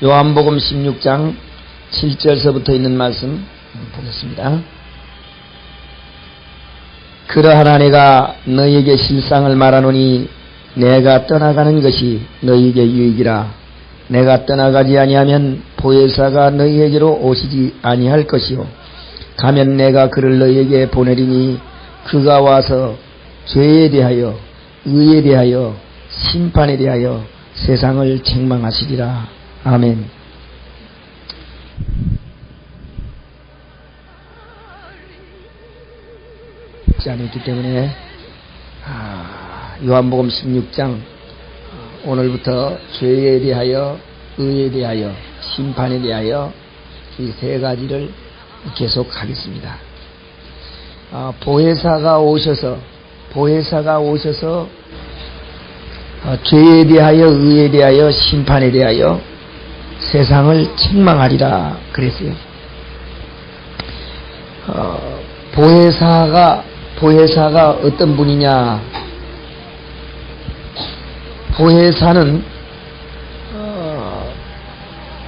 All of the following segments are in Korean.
요한복음 16장 7절서부터 있는 말씀 보겠습니다. 그러하나 내가 너희에게 실상을 말하노니 내가 떠나가는 것이 너희에게 유익이라. 내가 떠나가지 아니하면 보혜사가 너희에게로 오시지 아니할 것이요 가면 내가 그를 너희에게 보내리니 그가 와서 죄에 대하여 의에 대하여 심판에 대하여 세상을 책망하시리라. 아멘. 않았기 때문에 요한복음 16장 오늘부터 죄에 대하여 의에 대하여 심판에 대하여 이 세 가지를 계속 하겠습니다. 보혜사가 오셔서 죄에 대하여 의에 대하여 심판에 대하여 세상을 책망하리라 그랬어요. 보혜사가 어떤 분이냐? 보혜사는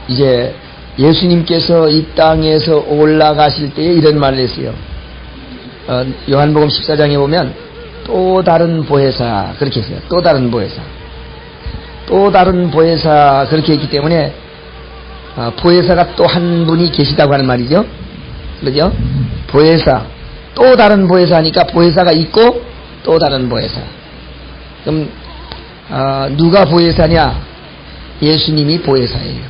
이제 예수님께서 이 땅에서 올라가실 때에 이런 말을 했어요. 요한복음 14장에 보면 또 다른 보혜사 그렇게 했어요. 또 다른 보혜사 그렇게 했기 때문에 보혜사가 또 한 분이 계시다고 하는 말이죠. 그렇죠? 보혜사 또 다른 보혜사니까 보혜사가 있고 또 다른 보혜사. 그럼 누가 보혜사냐? 예수님이 보혜사예요.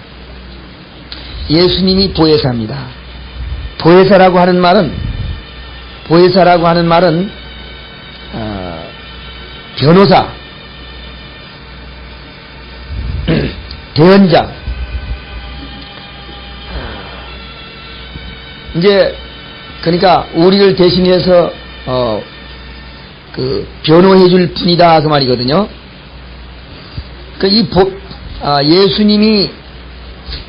예수님이 보혜사입니다. 보혜사라고 하는 말은 변호사, 대언자. 이제 그러니까 우리를 대신해서 변호해 줄 분이다 그 말이거든요. 예수님이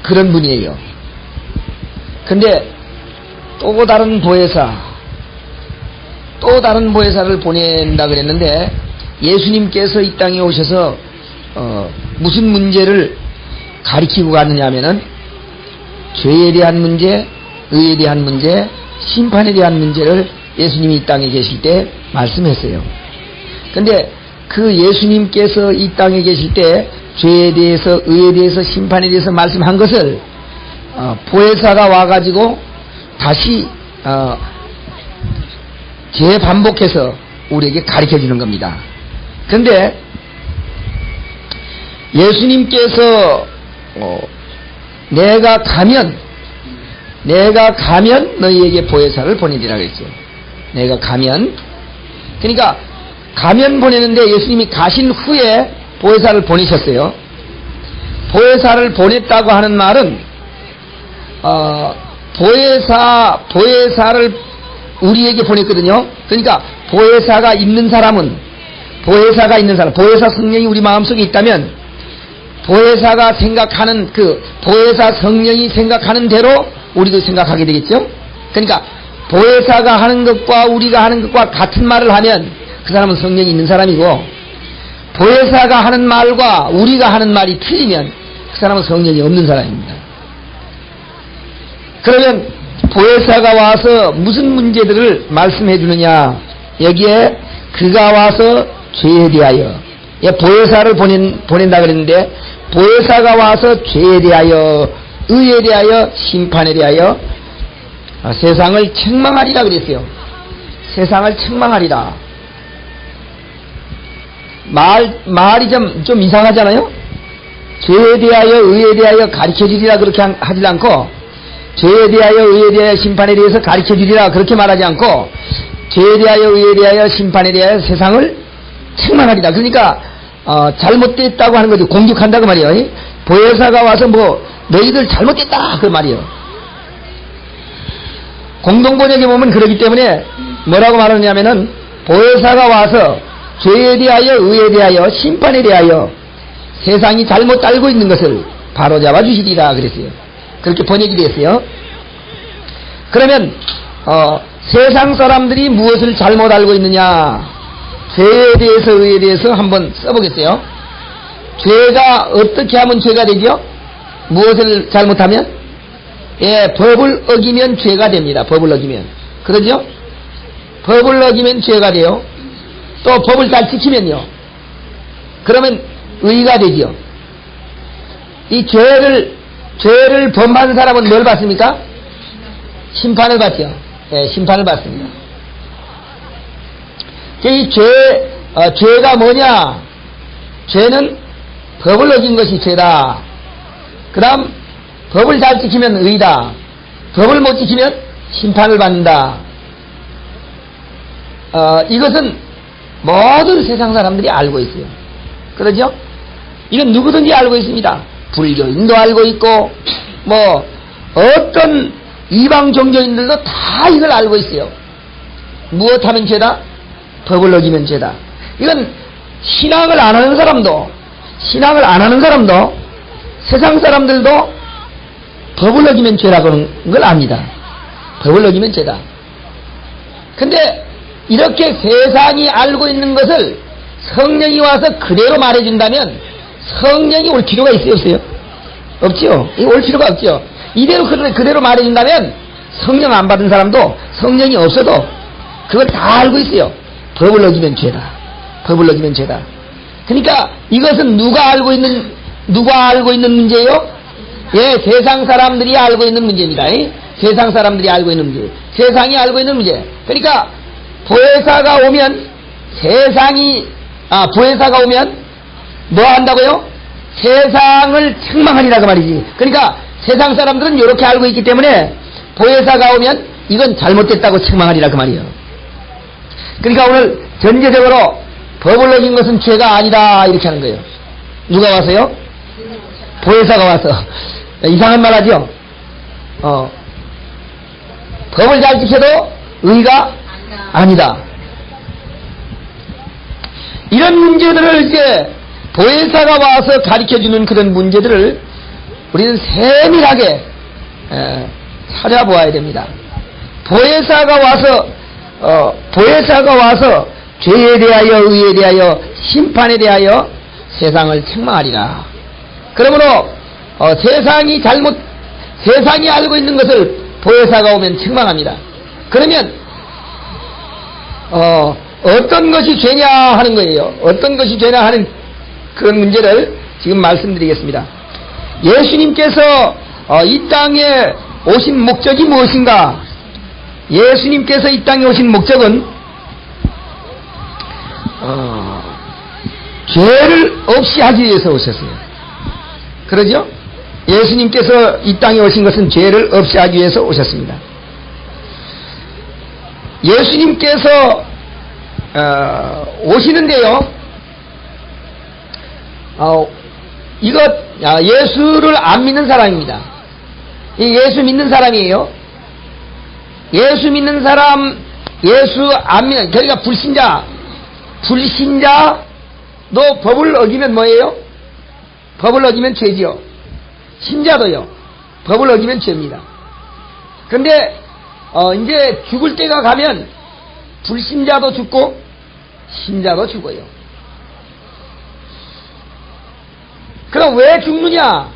그런 분이에요. 근데 또 다른 보혜사를 보낸다 그랬는데 예수님께서 이 땅에 오셔서 무슨 문제를 가리키고 갔느냐 하면은 죄에 대한 문제, 의에 대한 문제, 심판에 대한 문제를 예수님이 이 땅에 계실 때 말씀했어요. 근데 그 예수님께서 이 땅에 계실 때 죄에 대해서, 의에 대해서, 심판에 대해서 말씀한 것을 보혜사가 와가지고 다시 재반복해서 우리에게 가르쳐주는 겁니다. 그런데 예수님께서 내가 가면 너희에게 보혜사를 보내리라 그랬죠. 내가 가면, 그러니까 가면 보내는데 예수님이 가신 후에 보혜사를 보내셨어요. 보혜사를 보냈다고 하는 말은 보혜사를 우리에게 보냈거든요. 그러니까 보혜사 성령이 우리 마음속에 있다면 보혜사 성령이 생각하는 대로 우리도 생각하게 되겠죠. 그러니까 보혜사가 하는 것과 우리가 하는 것과 같은 말을 하면 그 사람은 성령이 있는 사람이고, 보혜사가 하는 말과 우리가 하는 말이 틀리면 그 사람은 성령이 없는 사람입니다. 그러면 보혜사가 와서 무슨 문제들을 말씀해 주느냐? 여기에 그가 와서 죄에 대하여, 보혜사를 보낸다 그랬는데 보혜사가 와서 죄에 대하여, 의에 대하여, 심판에 대하여 세상을 책망하리라 그랬어요. 세상을 책망하리라. 말이 좀 이상하잖아요? 죄에 대하여, 의에 대하여 가르쳐 주리라 그렇게 하지 않고, 죄에 대하여, 의에 대하여, 심판에 대해서 가르쳐 주리라 그렇게 말하지 않고, 죄에 대하여, 의에 대하여, 심판에 대하여 세상을 책망하리라. 그러니까 잘못됐다고 하는 거죠. 공격한다고 말이에요. 보혜사가 와서 너희들 잘못됐다 그 말이에요. 공동번역에 보면 그러기 때문에 뭐라고 말하냐면은 보혜사가 와서 죄에 대하여, 의에 대하여, 심판에 대하여 세상이 잘못 알고 있는 것을 바로잡아 주시리라 그랬어요. 그렇게 번역이 됐어요. 그러면 세상 사람들이 무엇을 잘못 알고 있느냐? 죄에 대해서, 의에 대해서 한번 써보겠어요. 죄가 어떻게 하면 죄가 되죠? 무엇을 잘못하면? 예, 법을 어기면 죄가 됩니다. 법을 어기면. 그러죠? 법을 어기면 죄가 돼요. 또 법을 잘 지키면요. 그러면 의가 되지요. 이 죄를 범한 사람은 뭘 받습니까? 심판을 받죠. 예, 심판을 받습니다. 이 죄가 뭐냐? 죄는 법을 어긴 것이 죄다. 그 다음, 법을 잘 지키면 의다. 법을 못 지키면 심판을 받는다. 이것은 모든 세상 사람들이 알고 있어요. 그러죠? 이건 누구든지 알고 있습니다. 불교인도 알고 있고, 어떤 이방 종교인들도 다 이걸 알고 있어요. 무엇하면 죄다? 법을 어기면 죄다. 이건 신앙을 안 하는 사람도, 세상 사람들도 법을 어기면 죄라고 하는 걸 압니다. 법을 어기면 죄다. 근데 이렇게 세상이 알고 있는 것을 성령이 와서 그대로 말해준다면 성령이 올 필요가 있어요, 없어요? 없죠. 올 필요가 없죠. 이대로 그대로 말해준다면 성령 안 받은 사람도 성령이 없어도 그걸 다 알고 있어요. 법을 어기면 죄다. 법을 어기면 죄다. 그러니까 이것은 누가 알고 있는 문제예요? 예, 세상 사람들이 알고 있는 문제입니다. 세상 사람들이 알고 있는 문제. 세상이 알고 있는 문제. 그러니까 보혜사가 오면 보혜사가 오면 뭐 한다고요? 세상을 책망하리라고 말이지. 그러니까 세상 사람들은 이렇게 알고 있기 때문에 보혜사가 오면 이건 잘못됐다고 책망하리라고 말이에요. 그러니까 오늘 전제적으로 법을 어긴 것은 죄가 아니다 이렇게 하는 거예요. 누가 와서요? 보혜사가 와서. 이상한 말 하죠? 법을 잘 지켜도 의가 아니다. 이런 문제들을 이제 보혜사가 와서 가르쳐주는 그런 문제들을 우리는 세밀하게 찾아보아야 됩니다. 보혜사가 와서 죄에 대하여 의에 대하여 심판에 대하여 세상을 책망하리라. 그러므로 세상이 알고 있는 것을 보혜사가 오면 책망합니다. 그러면 어떤 것이 죄냐 하는 거예요. 어떤 것이 죄냐 하는 그런 문제를 지금 말씀드리겠습니다. 예수님께서 이 땅에 오신 목적이 무엇인가? 예수님께서 이 땅에 오신 목적은 죄를 없이 하기 위해서 오셨어요. 그러죠? 예수님께서 이 땅에 오신 것은 죄를 없이 하기 위해서 오셨습니다. 예수님께서 오시는데요. 예수를 안 믿는 사람입니다. 예수 믿는 사람이에요. 예수 믿는 사람, 예수 안 믿는, 그러니까 불신자도 법을 어기면 뭐예요? 법을 어기면 죄지요. 신자도요. 법을 어기면 죄입니다. 근데 이제 죽을 때가 가면 불신자도 죽고 신자도 죽어요. 그럼 왜 죽느냐?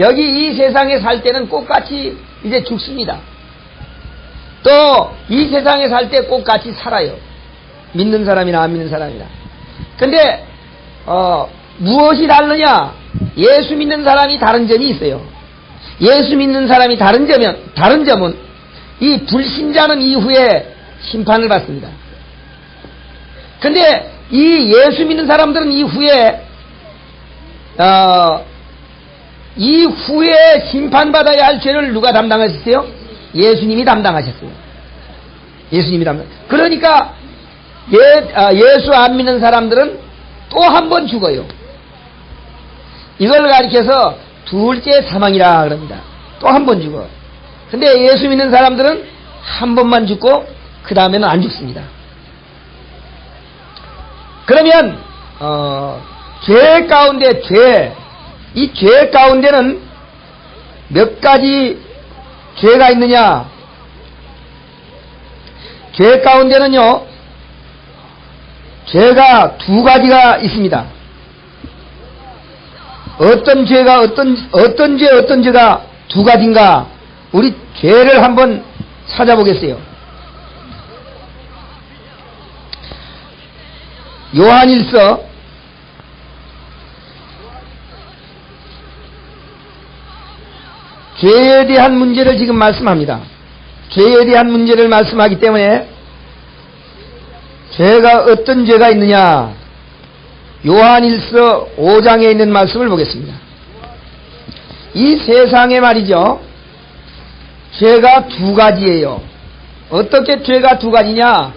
여기 이 세상에 살 때는 똑같이 이제 죽습니다. 또 이 세상에 살 때 똑같이 살아요. 믿는 사람이나 안 믿는 사람이나. 근데 무엇이 다르냐? 예수 믿는 사람이 다른 점이 있어요. 예수 믿는 사람이 다른 점은 이 불신자는 이후에 심판을 받습니다. 근데 이 예수 믿는 사람들은 이후에 심판받아야 할 죄를 누가 담당하셨어요? 예수님이 담당하셨어요. 예수님이 그러니까 예수 안 믿는 사람들은 또 한 번 죽어요. 이걸 가리켜서 둘째 사망이라 그럽니다. 또 한 번 죽어. 근데 예수 믿는 사람들은 한 번만 죽고 그 다음에는 안 죽습니다. 그러면 죄 가운데 이 죄 가운데는 몇 가지 죄가 있느냐? 죄 가운데는요, 죄가 두 가지가 있습니다. 어떤 죄가 어떤 죄가 두 가지인가? 우리 죄를 한번 찾아보겠어요. 요한일서 '죄에 대한 문제를 지금 말씀합니다. 죄에 대한 문제를 말씀하기 때문에 죄가 어떤 죄가 있느냐? 요한일서 5장에 있는 말씀을 보겠습니다. 이 세상에 말이죠, 죄가 두 가지예요. 어떻게 죄가 두 가지냐?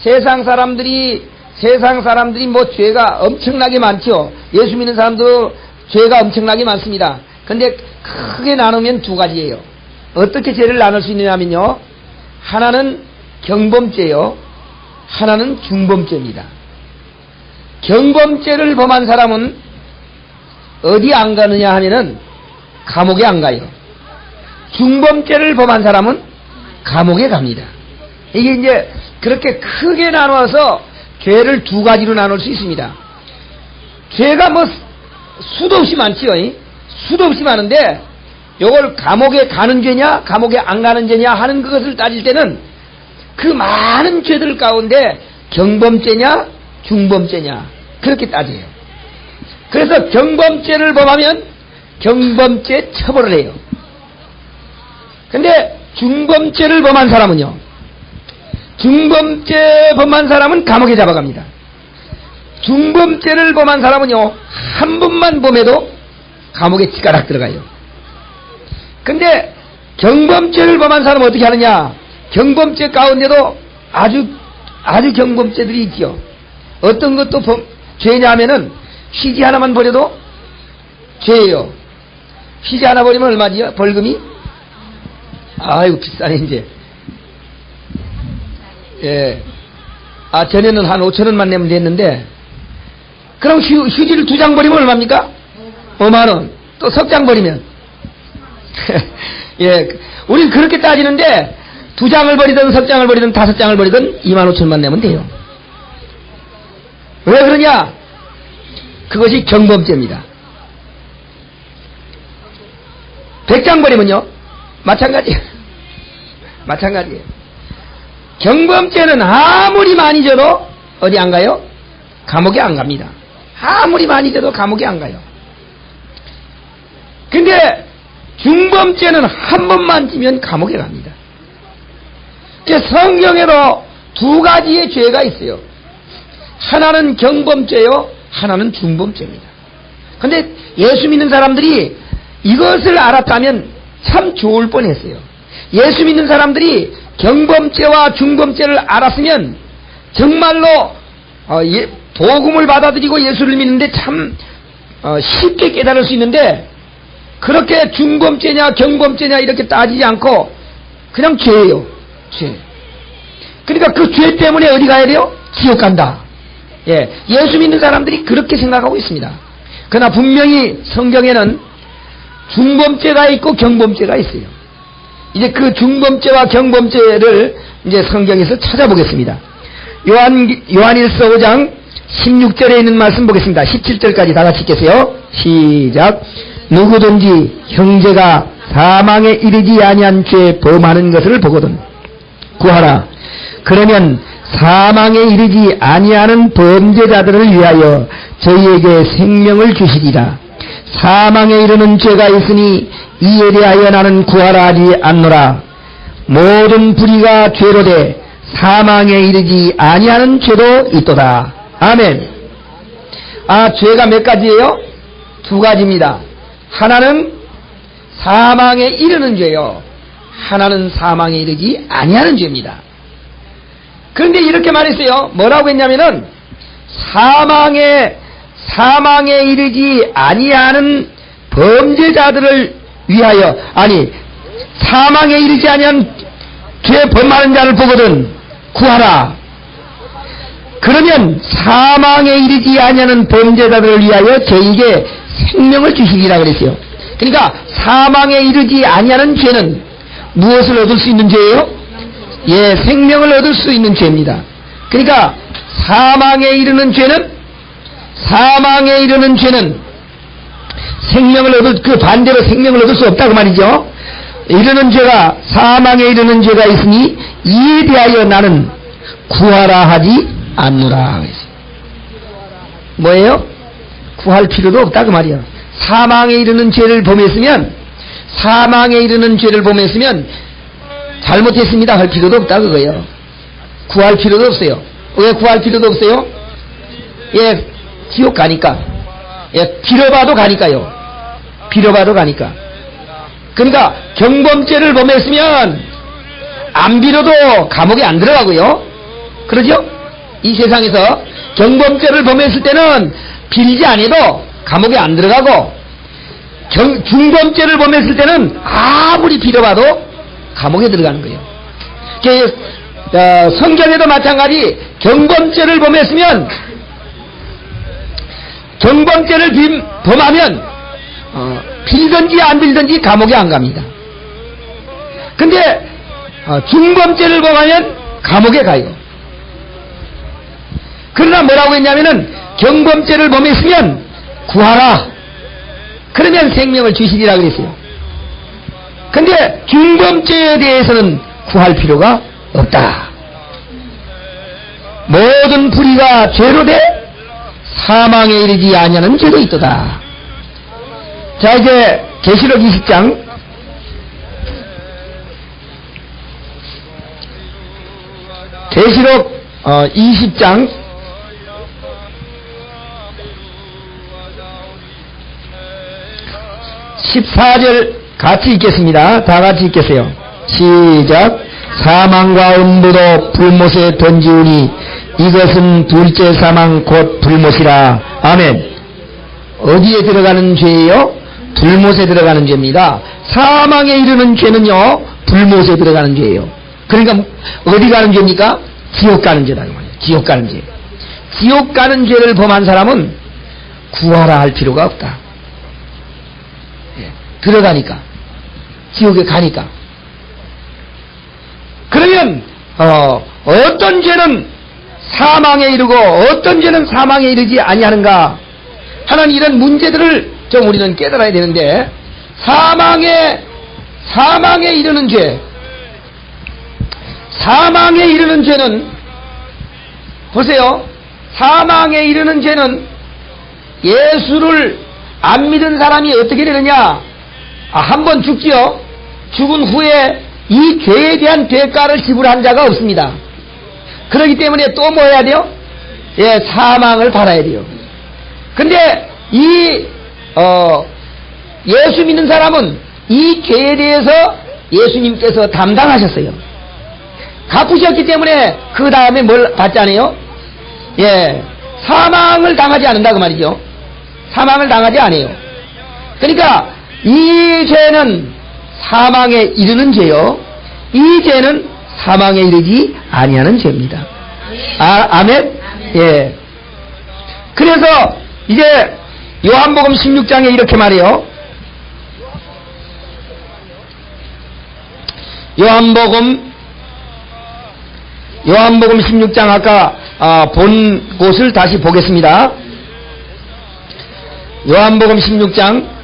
세상 사람들이 뭐 죄가 엄청나게 많죠. 예수 믿는 사람도 죄가 엄청나게 많습니다. 근데 크게 나누면 두 가지예요. 어떻게 죄를 나눌 수 있느냐면요, 하나는 경범죄요, 하나는 중범죄입니다. 경범죄를 범한 사람은 어디 안 가느냐 하면은 감옥에 안 가요. 중범죄를 범한 사람은 감옥에 갑니다. 이게 이제 그렇게 크게 나눠서 죄를 두 가지로 나눌 수 있습니다. 죄가 뭐 수도 없이 많지요. 수도 없이 많은데 요걸 감옥에 가는 죄냐 감옥에 안 가는 죄냐 하는 그것을 따질 때는 그 많은 죄들 가운데 경범죄냐 중범죄냐 그렇게 따져요. 그래서 경범죄를 범하면 경범죄 처벌을 해요. 근데 중범죄를 범한 사람은요, 중범죄 범한 사람은 감옥에 잡아갑니다. 중범죄를 범한 사람은요, 한 번만 범해도 감옥에 찌까락 들어가요. 근데 경범죄를 범한 사람은 어떻게 하느냐? 경범죄 가운데도 아주 경범죄들이 있죠. 어떤 것도 죄냐 하면은 휴지 하나만 버려도 죄예요. 휴지 하나 버리면 얼마지요? 벌금이? 아이고 비싸네 이제. 예. 전에는 한 5,000원만 내면 됐는데, 그럼 휴지를 2장 버리면 얼마입니까? 5만원. 또 석 장 버리면. 예. 우린 그렇게 따지는데, 2장을 버리든 석 장을 버리든 5장을 버리든 25,000원만 내면 돼요. 왜 그러냐? 그것이 경범죄입니다. 100장 버리면요, 마찬가지예요. 마찬가지예요. 경범죄는 아무리 많이 져도 어디 안 가요? 감옥에 안 갑니다. 아무리 많이 져도 감옥에 안 가요. 근데 중범죄는 한 번만 지면 감옥에 갑니다. 성경에도 두 가지의 죄가 있어요. 하나는 경범죄요, 하나는 중범죄입니다. 근데 예수 믿는 사람들이 이것을 알았다면 참 좋을 뻔했어요. 예수 믿는 사람들이 경범죄와 중범죄를 알았으면 정말로 복음을 받아들이고 예수를 믿는데 참 쉽게 깨달을 수 있는데, 그렇게 중범죄냐 경범죄냐 이렇게 따지지 않고 그냥 죄예요. 죄. 그러니까 그 죄 때문에 어디 가야 돼요? 지옥 간다. 예, 예수 믿는 사람들이 그렇게 생각하고 있습니다. 그러나 분명히 성경에는 중범죄가 있고 경범죄가 있어요. 이제 그 중범죄와 경범죄를 이제 성경에서 찾아보겠습니다. 요한일서 5장 16절에 있는 말씀 보겠습니다. 17절까지 다 같이 읽겠어요. 시작. 누구든지 형제가 사망에 이르지 아니한 죄 범하는 것을 보거든 구하라. 그러면 사망에 이르지 아니하는 범죄자들을 위하여 저희에게 생명을 주시리라. 사망에 이르는 죄가 있으니 이에 대하여 나는 구하라 하지 않노라. 모든 불의가 죄로 돼 사망에 이르지 아니하는 죄도 있도다. 아멘. 죄가 몇 가지예요? 두 가지입니다. 하나는 사망에 이르는 죄요, 하나는 사망에 이르지 아니하는 죄입니다. 그런데 이렇게 말했어요. 뭐라고 했냐면은 사망에 이르지 아니하는 범죄자들을 위하여, 아니 사망에 이르지 아니한 죄 범하는 자를 보거든 구하라. 그러면 사망에 이르지 아니하는 범죄자들을 위하여 저에게 생명을 주시리라 그랬어요. 그러니까 사망에 이르지 아니하는 죄는 무엇을 얻을 수 있는 죄예요? 예, 생명을 얻을 수 있는 죄입니다. 그러니까 사망에 이르는 죄는 그 반대로 생명을 얻을 수 없다고 말이죠. 이르는 죄가, 사망에 이르는 죄가 있으니 이에 대하여 나는 구하라 하지 않노라. 뭐예요? 구할 필요도 없다 그 말이야. 사망에 이르는 죄를 범했으면 잘못했습니다 할 필요도 없다 그거예요. 구할 필요도 없어요. 왜 구할 필요도 없어요? 예, 지옥 가니까. 예, 빌어봐도 가니까요. 빌어봐도 가니까. 그러니까 경범죄를 범했으면 안 빌어도 감옥에 안 들어가고요. 그러죠? 이 세상에서 경범죄를 범했을 때는 빌지 않아도 감옥에 안 들어가고, 중범죄를 범했을 때는 아무리 빌어봐도 감옥에 들어가는 거예요. 성경에도 마찬가지, 경범죄를 범했으면, 경범죄를 범하면 빌든지 안 빌든지 감옥에 안 갑니다. 근데 중범죄를 범하면 감옥에 가요. 그러나 뭐라고 했냐면은 경범죄를 범했으면 구하라. 그러면 생명을 주시리라 그랬어요. 근데 중범죄에 대해서는 구할 필요가 없다. 모든 불의가 죄로 돼 사망에 이르지 아니하는 죄도 있도다. 자, 이제 계시록 20장 계시록 20장 14절 같이 읽겠습니다. 다 같이 읽겠어요. 시작. 사망과 음부도 불못에 던지우니 이것은 둘째 사망 곧 불못이라. 아멘. 어디에 들어가는 죄예요? 불못에 들어가는 죄입니다. 사망에 이르는 죄는요, 불못에 들어가는 죄예요. 그러니까 어디 가는 죄입니까? 지옥 가는 죄다. 지옥 가는 죄. 지옥 가는 죄를 범한 사람은 구하라 할 필요가 없다. 들어가니까. 지옥에 가니까. 그러면 어떤 죄는 사망에 이르고 어떤 죄는 사망에 이르지 아니하는가 하는 이런 문제들을 좀 우리는 깨달아야 되는데, 사망에 이르는 죄, 사망에 이르는 죄는 보세요. 사망에 이르는 죄는 예수를 안 믿은 사람이 어떻게 되느냐? 한번 죽지요. 죽은 후에 이 죄에 대한 대가를 지불한 자가 없습니다. 그렇기 때문에 또 뭐 해야 돼요? 예, 사망을 받아야 돼요. 근데 예수 믿는 사람은 이 죄에 대해서 예수님께서 담당하셨어요. 갚으셨기 때문에 그 다음에 뭘 받지 않아요? 예, 사망을 당하지 않는다 그 말이죠. 사망을 당하지 않아요. 그러니까 이 죄는 사망에 이르는 죄요, 이 죄는 사망에 이르지 아니하는 죄입니다. 아멘? 예. 그래서 이제 요한복음 16장에 이렇게 말해요. 요한복음 16장 아까 본 곳을 다시 보겠습니다. 요한복음 16장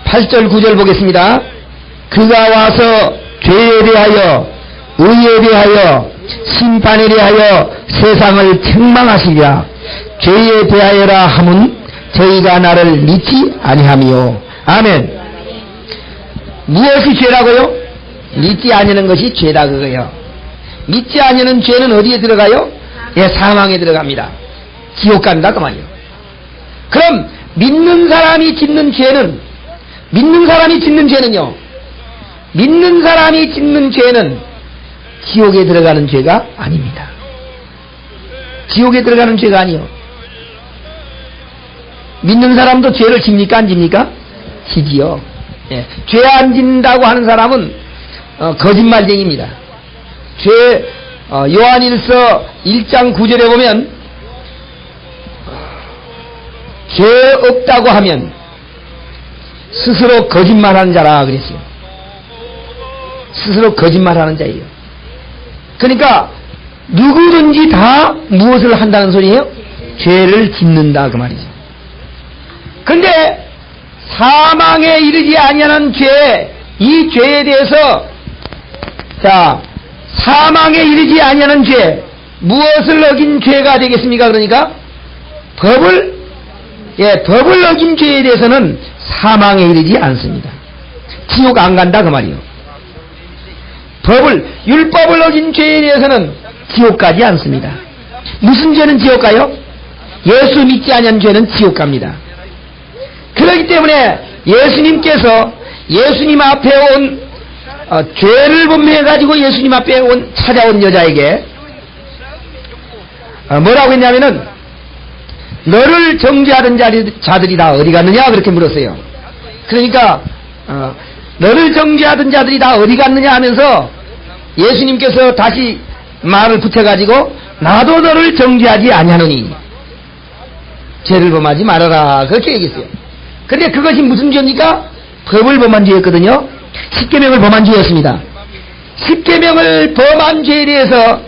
8절 9절 보겠습니다. 그가 와서 죄에 대하여 의에 대하여 심판에 대하여 세상을 책망하시리라. 죄에 대하여라 함은 저희가 나를 믿지 아니하미요. 아멘. 무엇이 죄라고요? 믿지 아니하는 것이 죄다 그거예요. 믿지 아니하는 죄는 어디에 들어가요? 예, 사망에 들어갑니다. 지옥 간다 그 말이에요. 그럼 믿는 사람이 짓는 죄는요, 믿는 사람이 짓는 죄는 지옥에 들어가는 죄가 아닙니다. 지옥에 들어가는 죄가 아니요. 믿는 사람도 죄를 집니까 안 집니까? 지지요. 예. 죄 안 짓는다고 하는 사람은 거짓말쟁이입니다. 요한일서 1장 9절에 보면 죄 없다고 하면 스스로 거짓말하는 자라 그랬어요. 스스로 거짓말하는 자예요. 그러니까 누구든지 다 무엇을 한다는 소리예요? 죄를 짓는다 그 말이죠. 근데 사망에 이르지 아니하는 죄, 이 죄에 대해서 자, 사망에 이르지 아니하는 죄, 무엇을 어긴 죄가 되겠습니까? 그러니까 법을 어긴 죄에 대해서는 사망에 이르지 않습니다. 지옥 안 간다 그 말이요. 율법을 어긴 죄에 대해서는 지옥 가지 않습니다. 무슨 죄는 지옥 가요? 예수 믿지 아니한 죄는 지옥 갑니다. 그렇기 때문에 예수님께서 예수님 앞에 온 죄를 범해가지고 예수님 앞에 찾아온 여자에게 뭐라고 했냐면은 너를 정죄하던 자들이 다 어디 갔느냐 그렇게 물었어요. 그러니까 너를 정죄하던 자들이 다 어디 갔느냐 하면서 예수님께서 다시 말을 붙여가지고 나도 너를 정죄하지 아니하노니 죄를 범하지 말아라 그렇게 얘기했어요. 그런데 그것이 무슨 죄입니까? 법을 범한 죄였거든요. 십계명을 범한 죄였습니다. 십계명을 범한 죄에 대해서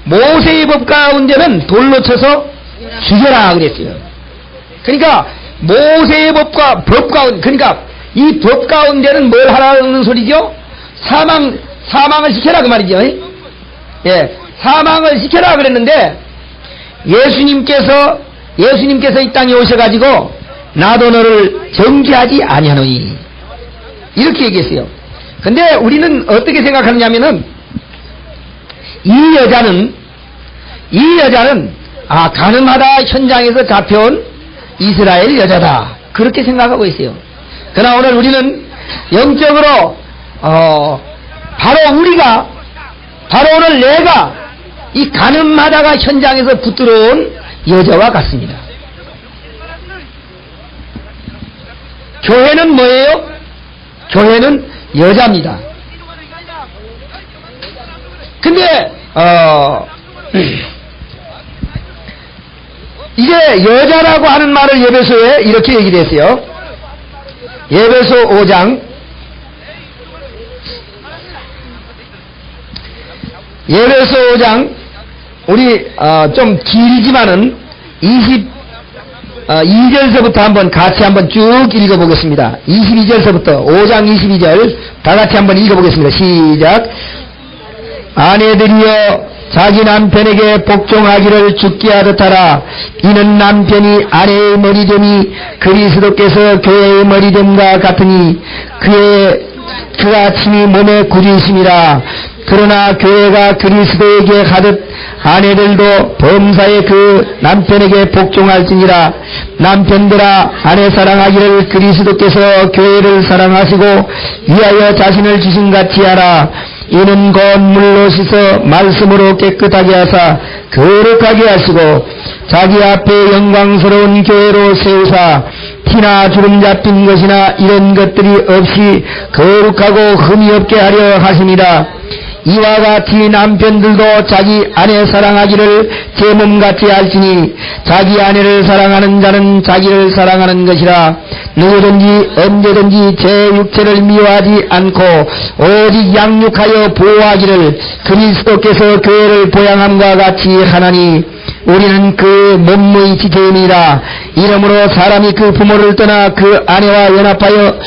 모세의 법 가운데는 돌로 쳐서 죽여라 그랬어요. 그러니까 모세의 법 가운데, 그러니까 이 법 가운데는 뭘 하라는 소리죠? 사망을 시켜라 그 말이죠. 예, 사망을 시켜라 그랬는데 예수님께서 이 땅에 오셔가지고 나도 너를 정죄하지 아니하노니 이렇게 얘기했어요. 근데 우리는 어떻게 생각하느냐면은 이 여자는 가늠하다 현장에서 잡혀온 이스라엘 여자다 그렇게 생각하고 있어요. 그러나 오늘 우리는 영적으로 바로 오늘 내가 이 가늠하다가 현장에서 붙들어온 여자와 같습니다. 교회는 뭐예요? 교회는 여자입니다. 근데 이게 여자라고 하는 말을 예배소에 이렇게 얘기를 했어요. 예배소 5장 우리 좀 길지만은 22절서부터 한번 같이 한번 쭉 읽어보겠습니다. 22절서부터 5장 22절 다 같이 한번 읽어보겠습니다. 시작. 아내들이여 자기 남편에게 복종하기를 죽게 하듯하라. 이는 남편이 아내의 머리됨이 그리스도께서 교회의 머리됨과 같으니 그가 친히 몸의 구주이심이라. 그러나 교회가 그리스도에게 가듯 아내들도 범사에 그 남편에게 복종할지니라. 남편들아 아내 사랑하기를 그리스도께서 교회를 사랑하시고 위하여 자신을 주신같이 하라. 이는 곧 물로 씻어 말씀으로 깨끗하게 하사 거룩하게 하시고 자기 앞에 영광스러운 교회로 세우사 티나 주름 잡힌 것이나 이런 것들이 없이 거룩하고 흠이 없게 하려 하십니다. 이와 같이 남편들도 자기 아내 사랑하기를 제 몸같이 할지니 자기 아내를 사랑하는 자는 자기를 사랑하는 것이라. 누구든지 언제든지 제 육체를 미워하지 않고 오직 양육하여 보호하기를 그리스도께서 교회를 보양함과 같이 하나니 우리는 그 몸의 지체임이라. 이러므로 사람이 그 부모를 떠나 그 아내와 연합하여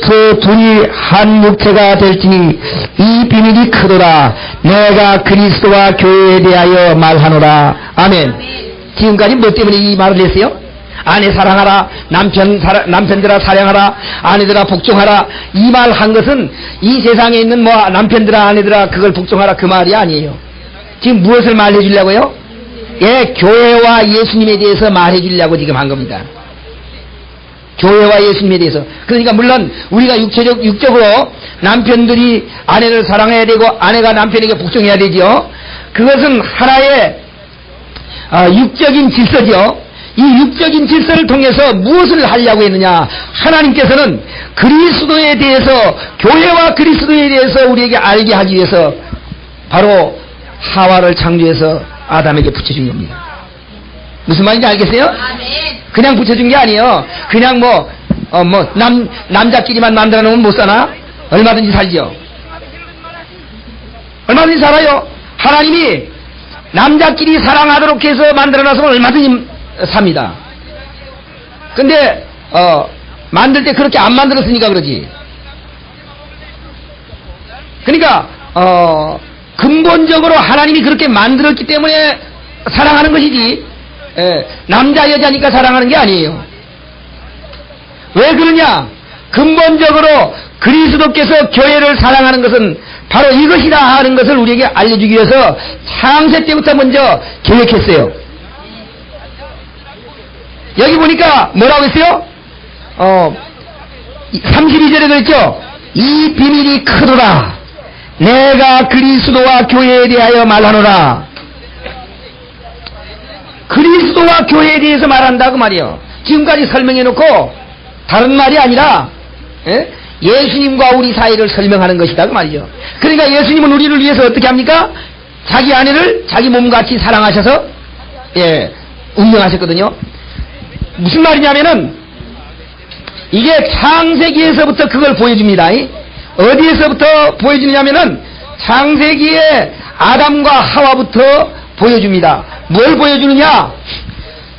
그 둘이 한 육체가 될지니 이 비밀이 크도다. 내가 그리스도와 교회에 대하여 말하노라. 아멘. 지금까지 뭐 때문에 이 말을 했어요? 아내 사랑하라, 남편들아 사랑하라, 아내들아 복종하라. 이 말 한 것은 이 세상에 있는 뭐 남편들아 아내들아 그걸 복종하라 그 말이 아니에요. 지금 무엇을 말해 주려고요? 예, 교회와 예수님에 대해서 말해 주려고 지금 한 겁니다. 교회와 예수님에 대해서. 그러니까 물론 우리가 육적으로 남편들이 아내를 사랑해야 되고 아내가 남편에게 복종해야 되죠. 그것은 하나의 육적인 질서죠. 이 육적인 질서를 통해서 무엇을 하려고 했느냐? 하나님께서는 그리스도에 대해서, 교회와 그리스도에 대해서 우리에게 알게 하기 위해서 바로 하와를 창조해서 아담에게 붙여준 겁니다. 무슨 말인지 알겠어요? 그냥 붙여준 게 아니에요. 그냥 남자끼리만 만들어 놓으면 못 사나? 얼마든지 살죠. 얼마든지 살아요. 하나님이 남자끼리 사랑하도록 해서 만들어 놨으면 얼마든지 삽니다. 근데 만들 때 그렇게 안 만들었으니까 그러지. 그러니까 근본적으로 하나님이 그렇게 만들었기 때문에 사랑하는 것이지, 남자 여자니까 사랑하는 게 아니에요. 왜 그러냐? 근본적으로 그리스도께서 교회를 사랑하는 것은 바로 이것이다 하는 것을 우리에게 알려주기 위해서 창세 때부터 먼저 계획했어요. 여기 보니까 뭐라고 했어요? 32절에 그랬죠? 이 비밀이 크도다. 내가 그리스도와 교회에 대하여 말하노라. 그리스도와 교회에 대해서 말한다고 말이요. 지금까지 설명해놓고 다른 말이 아니라 예수님과 우리 사이를 설명하는 것이다 그 말이죠. 그러니까 예수님은 우리를 위해서 어떻게 합니까? 자기 아내를 자기 몸같이 사랑하셔서 운명하셨거든요. 무슨 말이냐면은 이게 창세기에서부터 그걸 보여줍니다. 어디에서부터 보여주냐면은 창세기에 아담과 하와부터 보여줍니다. 뭘 보여주느냐?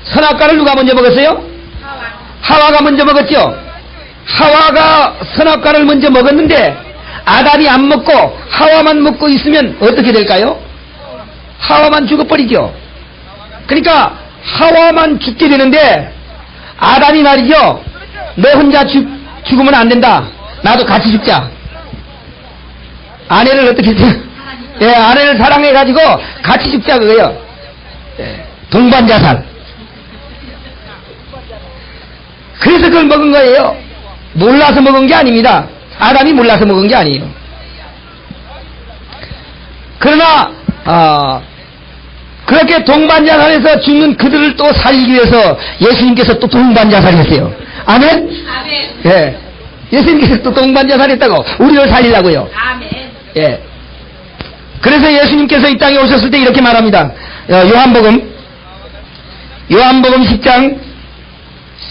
선악과를 누가 먼저 먹었어요? 하와가 먼저 먹었죠. 하와가 선악과를 먼저 먹었는데 아담이 안 먹고 하와만 먹고 있으면 어떻게 될까요? 하와만 죽어버리죠. 그러니까 하와만 죽게 되는데 아담이 말이죠. 너 혼자 죽으면 안 된다. 나도 같이 죽자. 아내를 어떻게 했어요? 아내를 사랑해가지고 같이 죽자 그거요. 동반자살. 그래서 그걸 먹은 거예요. 몰라서 먹은 게 아닙니다. 아담이 몰라서 먹은 게 아니에요. 그러나 그렇게 동반자살에서 죽는 그들을 또 살리기 위해서 예수님께서 또 동반자살했어요. 아멘? 아멘. 예수님께서 또 동반자살했다고 우리를 살리려고요. 아멘. 그래서 예수님께서 이 땅에 오셨을 때 이렇게 말합니다. 요한복음 10장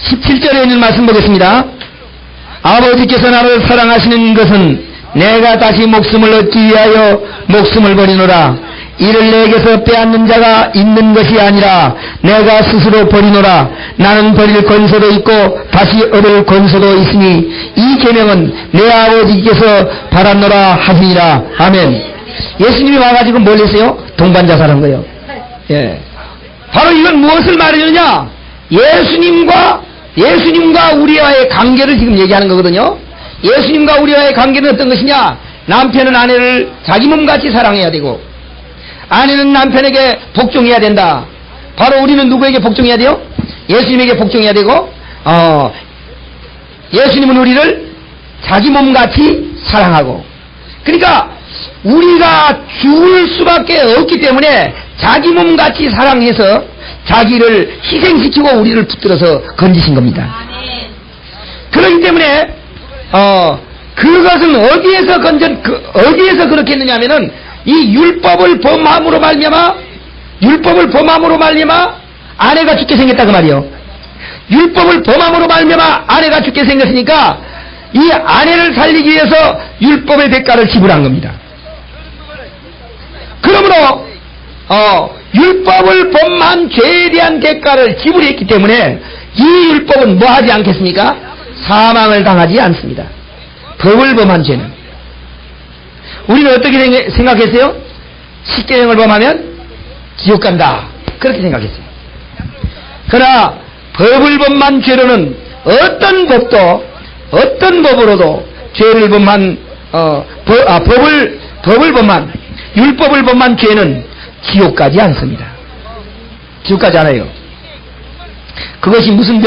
17절에 있는 말씀 보겠습니다. 아버지께서 나를 사랑하시는 것은 내가 다시 목숨을 얻기 위하여 목숨을 버리노라. 이를 내게서 빼앗는 자가 있는 것이 아니라 내가 스스로 버리노라. 나는 버릴 권세도 있고 다시 얻을 권세도 있으니 이 계명은 내 아버지께서 받았노라 하시니라. 아멘. 예수님이 와가지고 뭘 했어요? 동반자살한 거예요. 바로 이건 무엇을 말해주느냐? 예수님과 우리와의 관계를 지금 얘기하는 거거든요. 예수님과 우리와의 관계는 어떤 것이냐? 남편은 아내를 자기 몸같이 사랑해야 되고 아내는 남편에게 복종해야 된다. 바로 우리는 누구에게 복종해야 돼요? 예수님에게 복종해야 되고 예수님은 우리를 자기 몸같이 사랑하고, 그러니까 우리가 죽을 수밖에 없기 때문에 자기 몸같이 사랑해서 자기를 희생시키고 우리를 붙들어서 건지신 겁니다. 그렇기 때문에 그것은 어디에서 그렇게 했느냐 하면은 이 율법을 범함으로 말미암아 아내가 죽게 생겼다 그 말이요. 율법을 범함으로 말미암아 아내가 죽게 생겼으니까 이 아내를 살리기 위해서 율법의 대가를 지불한 겁니다. 그러므로 율법을 범한 죄에 대한 대가를 지불했기 때문에 이 율법은 뭐 하지 않겠습니까? 사망을 당하지 않습니다. 법을 범한 죄는. 우리는 어떻게 생각했어요? 십계명을 범하면 지옥 간다. 그렇게 생각했어요. 그러나 법을 범한 죄로는 어떤 법으로도 죄를 범한 법을 범한 율법을 범한 죄는 지옥 가지 않습니다. 지옥 가지 않아요. 그것이 무슨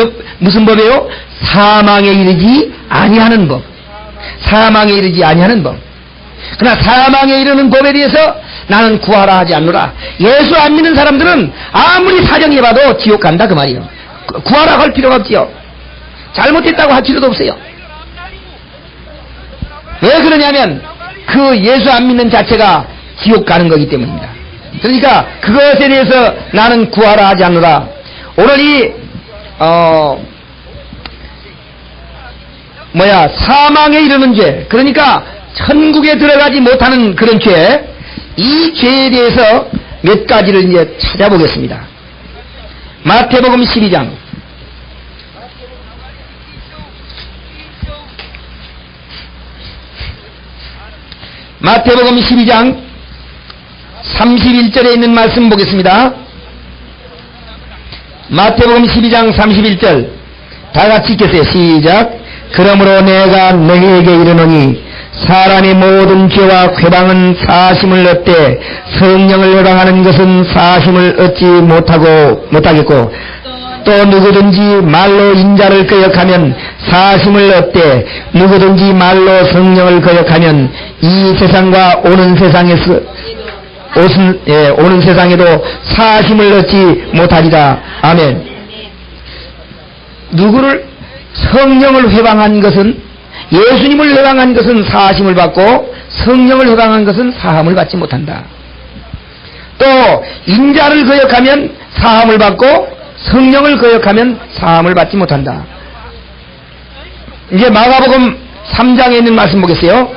법이에요? 사망에 이르지 아니하는 법. 사망에 이르지 아니하는 법. 그러나 사망에 이르는 법에 대해서 나는 구하라 하지 않노라. 예수 안 믿는 사람들은 아무리 사정해봐도 지옥 간다 그 말이에요. 구하라 할 필요가 없지요. 잘못했다고 할 필요도 없어요. 왜 그러냐면 그 예수 안 믿는 자체가 지옥 가는 거기 때문입니다. 그러니까 그것에 대해서 나는 구하라 하지 않노라. 오늘 이 사망에 이르는 죄, 그러니까 천국에 들어가지 못하는 그런 죄, 이 죄에 대해서 몇 가지를 이제 찾아보겠습니다. 마태복음 12장 마태복음 12장 31절에 있는 말씀 보겠습니다. 마태복음 12장 31절 다 같이 읽겠어요. 시작. 그러므로 내가 너희에게 이르노니 사람의 모든 죄와 회방은 사심을 얻되 성령을 회방하는 것은 사심을 얻지 못하겠고 또 누구든지 말로 인자를 거역하면 사심을 얻되 누구든지 말로 성령을 거역하면 이 세상과 오는 세상에도 사심을 얻지 못하리라. 아멘. 누구를 성령을 회방한 것은 예수님을 회방한 것은 사심을 받고 성령을 회방한 것은 사함을 받지 못한다. 또 인자를 거역하면 사함을 받고 성령을 거역하면 사함을 받지 못한다. 이제 마가복음 3장에 있는 말씀 보겠어요.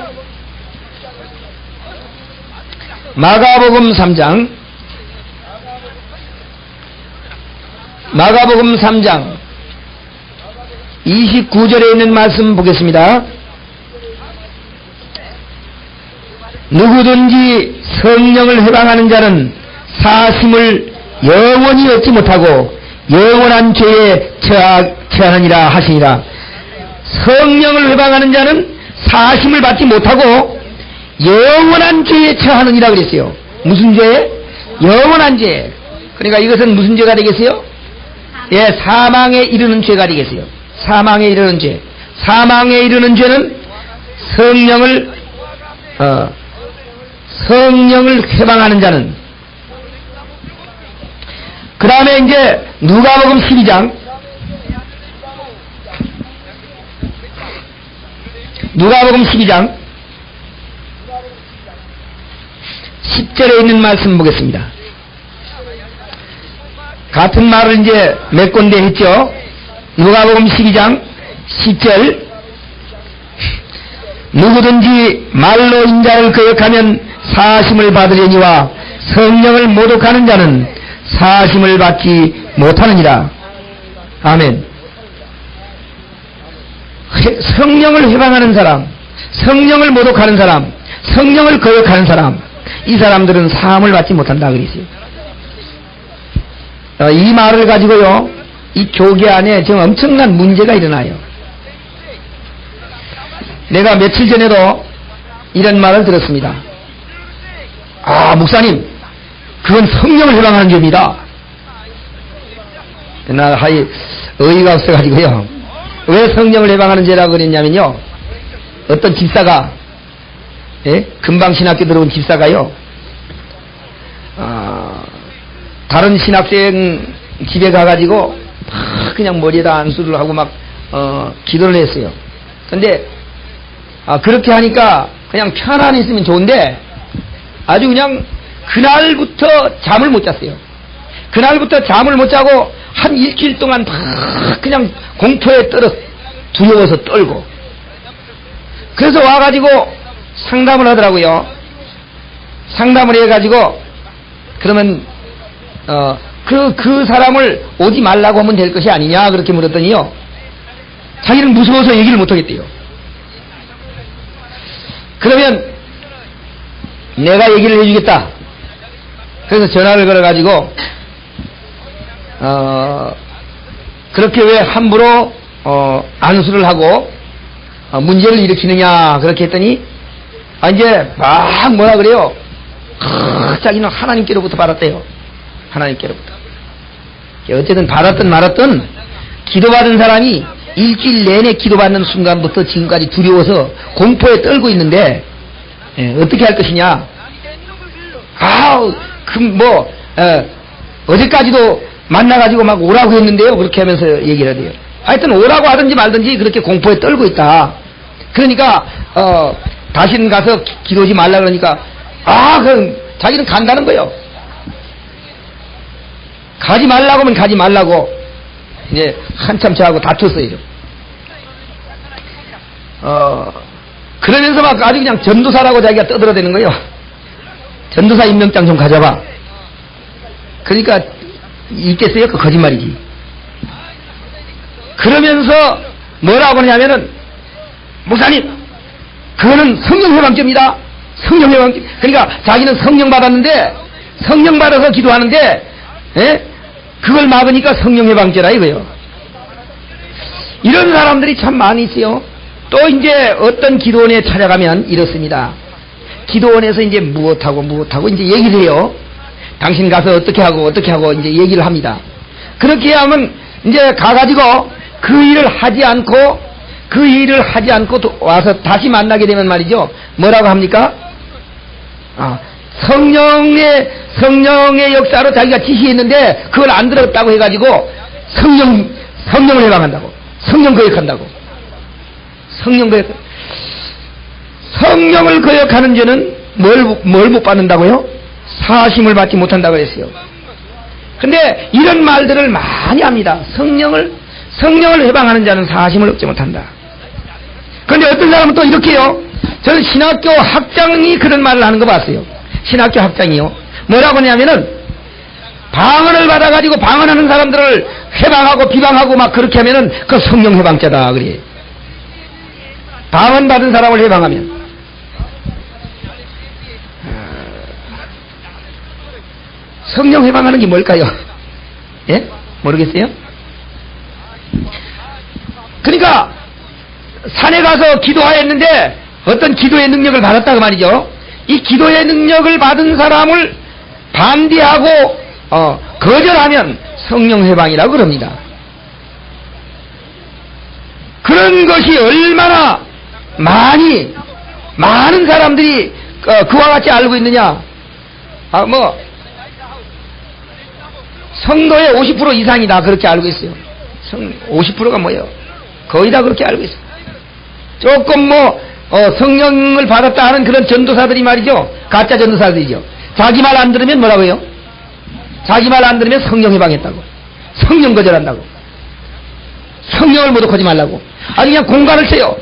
마가복음 3장 29절에 있는 말씀 보겠습니다. 누구든지 성령을 회방하는 자는 사심을 영원히 얻지 못하고 영원한 죄에 처하느니라 하시니라. 성령을 회방하는 자는 사심을 받지 못하고 영원한 죄에 처하느니라 그랬어요. 무슨 죄? 영원한 죄. 그러니까 이것은 무슨 죄가 되겠어요? 예, 사망에 이르는 죄가 되겠어요. 사망에 이르는 죄. 사망에 이르는 죄는 성령을 회방하는 자는. 그 다음에 이제 누가복음 12장 누가복음 12장 10절에 있는 말씀 보겠습니다. 같은 말을 이제 몇 군데 했죠. 누가복음 12장 10절 누구든지 말로 인자를 거역하면 사심을 받으려니와 성령을 모독하는 자는 사심을 받지 못하느니라. 아멘. 성령을 회방하는 사람, 성령을 모독하는 사람, 성령을 거역하는 사람, 이 사람들은 사함을 받지 못한다 그랬어요. 이 말을 가지고요, 이 교계 안에 지금 엄청난 문제가 일어나요. 내가 며칠 전에도 이런 말을 들었습니다. 아, 목사님, 그건 성령을 회방하는 죄입니다. 나 어이가 없어가지고요. 왜 성령을 회방하는 죄라고 그랬냐면요, 어떤 집사가, 금방 신학교 들어온 집사가요, 다른 신학생 집에 가가지고 그냥 머리에다 안수를 하고 막 기도를 했어요. 근데 그렇게 하니까 그냥 편안히 있으면 좋은데 아주 그냥 그날부터 잠을 못 잤어요. 그날부터 잠을 못 자고 한 일주일 동안 막 그냥 공포에 두려워서 떨고, 그래서 와가지고 상담을 하더라고요. 상담을 해가지고 그러면 그 사람을 오지 말라고 하면 될 것이 아니냐 그렇게 물었더니요, 자기는 무서워서 얘기를 못 하겠대요. 그러면 내가 얘기를 해주겠다. 그래서 전화를 걸어가지고 그렇게 왜 함부로 안수를 하고 문제를 일으키느냐 그렇게 했더니 이제 막 뭐라 그래요. 자기는 하나님께로부터 받았대요. 하나님께로부터. 어쨌든 받았든 말았든 기도받은 사람이 일주일 내내 기도받는 순간부터 지금까지 두려워서 공포에 떨고 있는데 어떻게 할 것이냐. 어제까지도 만나가지고 막 오라고 했는데요. 그렇게 하면서 얘기를 해야 돼요. 하여튼 오라고 하든지 말든지 그렇게 공포에 떨고 있다. 그러니까 다시는 가서 기도하지 말라 그러니까 그럼 자기는 간다는 거예요. 가지 말라고 하면 가지 말라고 이제 한참 저하고 다퉜어요. 그러면서 막 아주 그냥 전도사라고 자기가 떠들어대는 거예요. 전도사 임명장 좀 가져봐. 그러니까 있겠어요? 그 거짓말이지. 그러면서 뭐라고 하냐면은, 목사님, 그거는 성령 회방죄입니다. 성령 해방, 그러니까 자기는 성령 받았는데, 성령 받아서 기도하는데, 예? 그걸 막으니까 성령 해방죄라 이거요. 이런 사람들이 참 많이 있어요. 또 이제 어떤 기도원에 찾아가면 이렇습니다. 기도원에서 이제 무엇하고 이제 얘기를 해요. 당신 가서 어떻게 하고 이제 얘기를 합니다. 그렇게 하면 이제 가가지고 그 일을 하지 않고 와서 다시 만나게 되면 말이죠. 뭐라고 합니까? 성령의 역사로 자기가 지시했는데 그걸 안 들었다고 해가지고 성령을 해방한다고. 성령 거역한다고. 성령을 거역하는 죄는 뭘 못 받는다고요? 사심을 받지 못한다고 했어요. 근데 이런 말들을 많이 합니다. 성령을 해방하는 자는 사심을 얻지 못한다. 그런데 어떤 사람은 또 이렇게 해요. 저는 신학교 학장이 그런 말을 하는 거 봤어요. 신학교 학장이요. 뭐라고 하냐면은 방언을 받아가지고 방언하는 사람들을 해방하고 비방하고 막 그렇게 하면은 그 성령 해방자다 그래. 방언 받은 사람을 해방하면. 성령 해방하는 게 뭘까요? 예? 모르겠어요? 그러니까 산에 가서 기도하였는데 어떤 기도의 능력을 받았다고 말이죠. 이 기도의 능력을 받은 사람을 반대하고 거절하면 성령 해방이라고 그럽니다. 그런 것이 얼마나 많은 사람들이 그와 같이 알고 있느냐. 성도의 50% 이상이 다 그렇게 알고 있어요. 50%가 뭐예요? 거의 다 그렇게 알고 있어요. 조금 성령을 받았다 하는 그런 전도사들이 말이죠. 가짜 전도사들이죠. 자기 말 안 들으면 뭐라고 해요? 자기 말 안 들으면 성령 해방했다고. 성령 거절한다고. 성령을 모독하지 말라고. 아니 그냥 공간을 쳐요.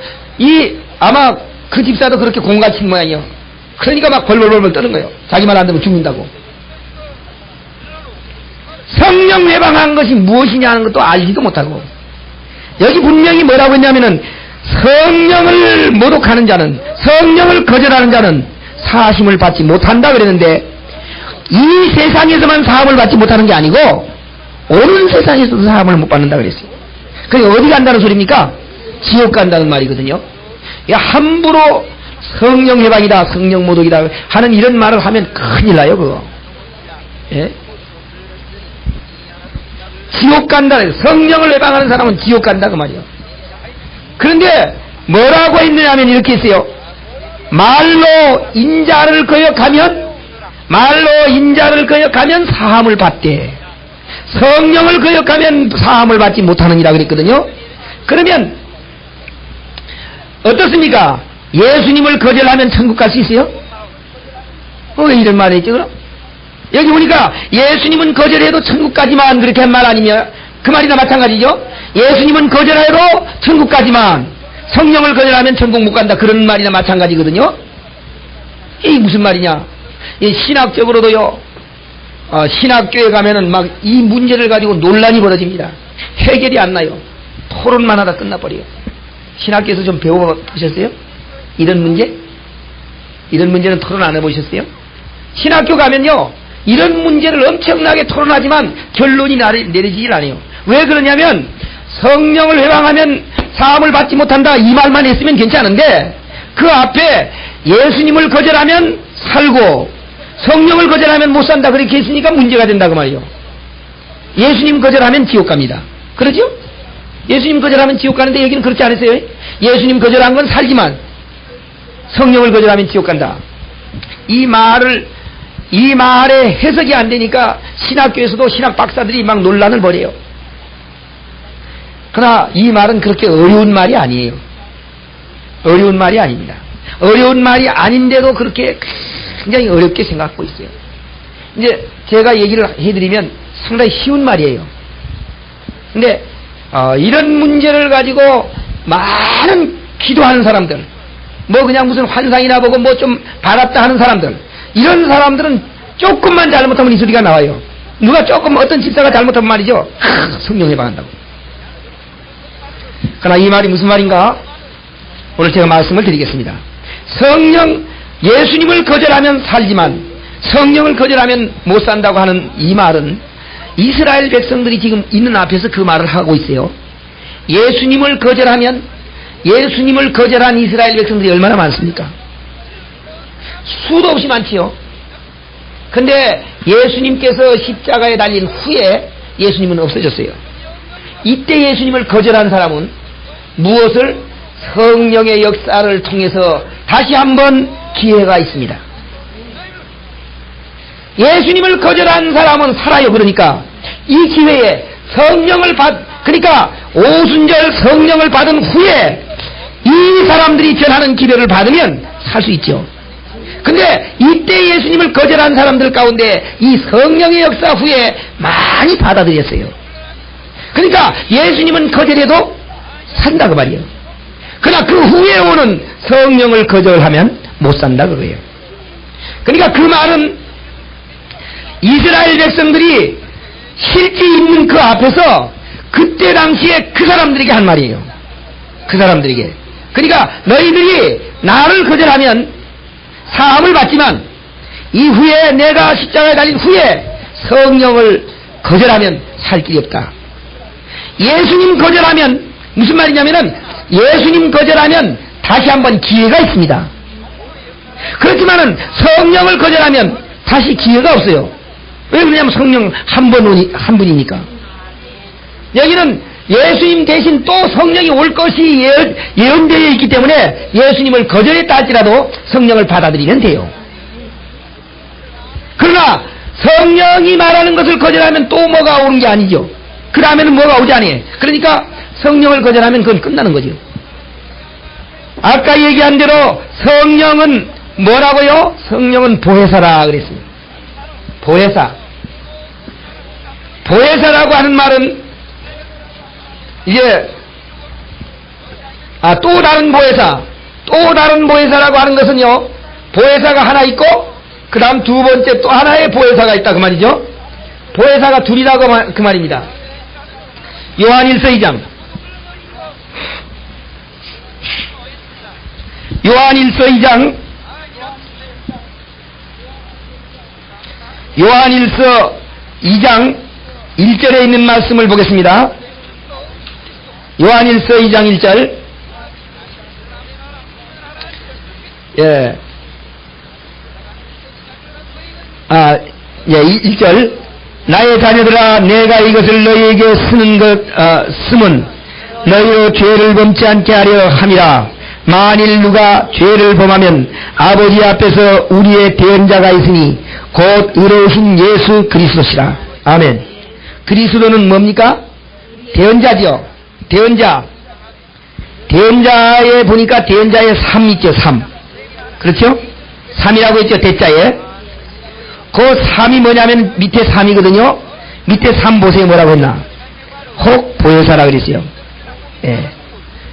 아마 그 집사도 그렇게 공간 친 모양이요. 그러니까 막 벌벌벌 떠는 거예요. 자기 말 안 들으면 죽는다고. 성령 해방한 것이 무엇이냐 하는 것도 알지도 못하고. 여기 분명히 뭐라고 했냐면은 성령을 모독하는 자는, 성령을 거절하는 자는 사심을 받지 못한다 그랬는데, 이 세상에서만 사함을 받지 못하는 게 아니고 오는 세상에서도 사함을 못 받는다 그랬어요. 그게 어디 간다는 소리입니까? 지옥 간다는 말이거든요. 함부로 성령 해방이다, 성령 모독이다 하는 이런 말을 하면 큰일 나요, 그거. 예? 지옥 간다. 성령을 해방하는 사람은 지옥 간다 그 말이에요. 그런데 뭐라고 했느냐면 이렇게 했어요. 말로 인자를 거역하면 사함을 받대. 성령을 거역하면 사함을 받지 못하느니라 그랬거든요. 그러면 어떻습니까? 예수님을 거절하면 천국 갈 수 있어요? 왜 이런 말을 했죠 그럼? 여기 보니까 예수님은 거절해도 천국까지만 그렇게 한 말 아니면 그 말이나 마찬가지죠. 예수님은 거절해도 천국까지만, 성령을 거절하면 천국 못 간다 그런 말이나 마찬가지거든요. 이게 무슨 말이냐? 신학적으로도요. 신학교에 가면은 막 이 문제를 가지고 논란이 벌어집니다. 해결이 안 나요. 토론만 하다 끝나버려요. 신학교에서 좀 배워보셨어요? 이런 문제는 토론 안 해보셨어요? 신학교 가면요. 이런 문제를 엄청나게 토론하지만 결론이 내리지질 않아요. 왜 그러냐면 성령을 해방하면 사함을 받지 못한다 이 말만 했으면 괜찮은데 그 앞에 예수님을 거절하면 살고 성령을 거절하면 못 산다 그렇게 했으니까 문제가 된다 그 말이에요. 예수님 거절하면 지옥 갑니다. 그러죠? 예수님 거절하면 지옥 가는데 여기는 그렇지 않았어요. 예수님 거절한 건 살지만 성령을 거절하면 지옥 간다. 이 말에 해석이 안 되니까 신학교에서도 신학 박사들이 막 논란을 벌여요. 그러나 이 말은 그렇게 어려운 말이 아니에요. 어려운 말이 아닙니다. 어려운 말이 아닌데도 그렇게 굉장히 어렵게 생각하고 있어요. 이제 제가 얘기를 해드리면 상당히 쉬운 말이에요. 근데 이런 문제를 가지고 많은 기도하는 사람들, 그냥 무슨 환상이나 보고 좀 받았다 하는 사람들, 이런 사람들은 조금만 잘못하면 이 소리가 나와요. 누가 조금 어떤 집사가 잘못하면 말이죠. 성령 해방한다고. 그러나 이 말이 무슨 말인가? 오늘 제가 말씀을 드리겠습니다. 성령 예수님을 거절하면 살지만 성령을 거절하면 못 산다고 하는 이 말은 이스라엘 백성들이 지금 있는 앞에서 그 말을 하고 있어요. 예수님을 거절한 이스라엘 백성들이 얼마나 많습니까? 수도 없이 많지요. 근데 예수님께서 십자가에 달린 후에 예수님은 없어졌어요. 이때 예수님을 거절한 사람은 무엇을? 성령의 역사를 통해서 다시 한번 기회가 있습니다. 예수님을 거절한 사람은 살아요. 그러니까 이 기회에 그러니까 오순절 성령을 받은 후에 이 사람들이 전하는 기회를 받으면 살 수 있죠. 근데 이때 예수님을 거절한 사람들 가운데 이 성령의 역사 후에 많이 받아들였어요. 그러니까 예수님은 거절해도 산다 그 말이에요. 그러나 그 후에 오는 성령을 거절하면 못 산다 그거예요. 그러니까 그 말은 이스라엘 백성들이 실제 있는 그 앞에서 그때 당시에 그 사람들에게 한 말이에요. 그 사람들에게. 그러니까 너희들이 나를 거절하면 사함을 받지만 이후에 내가 십자가에 달린 후에 성령을 거절하면 살 길이 없다. 예수님 거절하면 무슨 말이냐면은 예수님 거절하면 다시 한번 기회가 있습니다. 그렇지만은 성령을 거절하면 다시 기회가 없어요. 왜 그러냐면 성령 한 분이니까. 여기는 예수님 대신 또 성령이 올 것이 예언되어 있기 때문에 예수님을 거절했다 할지라도 성령을 받아들이면 돼요. 그러나 성령이 말하는 것을 거절하면 또 뭐가 오는 게 아니죠. 그 다음에는 뭐가 오지 않아요. 그러니까 성령을 거절하면 그건 끝나는 거죠. 아까 얘기한 대로 성령은 뭐라고요? 성령은 보혜사라 그랬어요. 보혜사라고 하는 말은 이제 또 다른 보혜사라고 하는 것은요, 보혜사가 하나 있고 그 다음 두 번째 또 하나의 보혜사가 있다 그 말이죠. 보혜사가 둘이라고 그 말입니다. 요한일서 2장 요한일서 2장 1절에 있는 말씀을 보겠습니다. 요한일서 2장 1절. 예. 1절. 나의 자녀들아, 내가 이것을 너희에게 쓰면 너희로 죄를 범치 않게 하려 함이라. 만일 누가 죄를 범하면 아버지 앞에서 우리의 대언자가 있으니 곧 의로우신 예수 그리스도시라. 아멘. 그리스도는 뭡니까? 대언자죠. 대언자에 보니까 대언자에 3 있죠. 3. 그렇죠? 3이라고 했죠. 대자에. 그 3이 뭐냐면 밑에 3이거든요. 밑에 3 보세요. 뭐라고 했나? 혹 보혜사라 그랬어요. 예.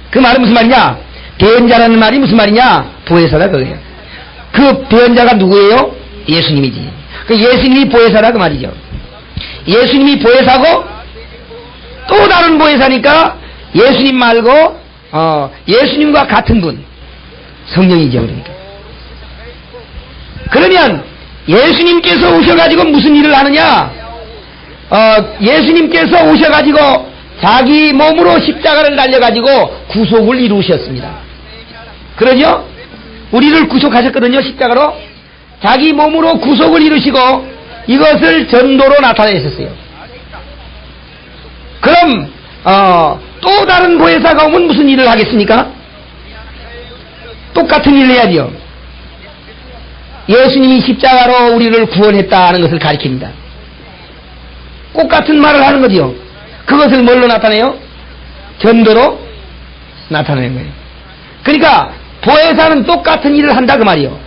그 말은 무슨 말이냐? 대언자라는 말이 무슨 말이냐? 보혜사라 그거예요. 그 대언자가 누구예요? 예수님이지. 그 예수님이 보혜사라 그 말이죠. 예수님이 보혜사고 또 다른 보혜사니까 예수님 말고 예수님과 같은 분 성령이죠. 그러면 예수님께서 오셔가지고 무슨 일을 하느냐? 예수님께서 오셔가지고 자기 몸으로 십자가를 달려가지고 구속을 이루셨습니다. 그러죠? 우리를 구속하셨거든요. 십자가로. 자기 몸으로 구속을 이루시고 이것을 전도로 나타내셨어요. 그럼 또 다른 보혜사가 오면 무슨 일을 하겠습니까? 똑같은 일을 해야죠. 예수님이 십자가로 우리를 구원했다는 것을 가리킵니다. 똑같은 말을 하는 거죠. 그것을 뭘로 나타내요? 전도로 나타내는 거예요. 그러니까 보혜사는 똑같은 일을 한다 그 말이요.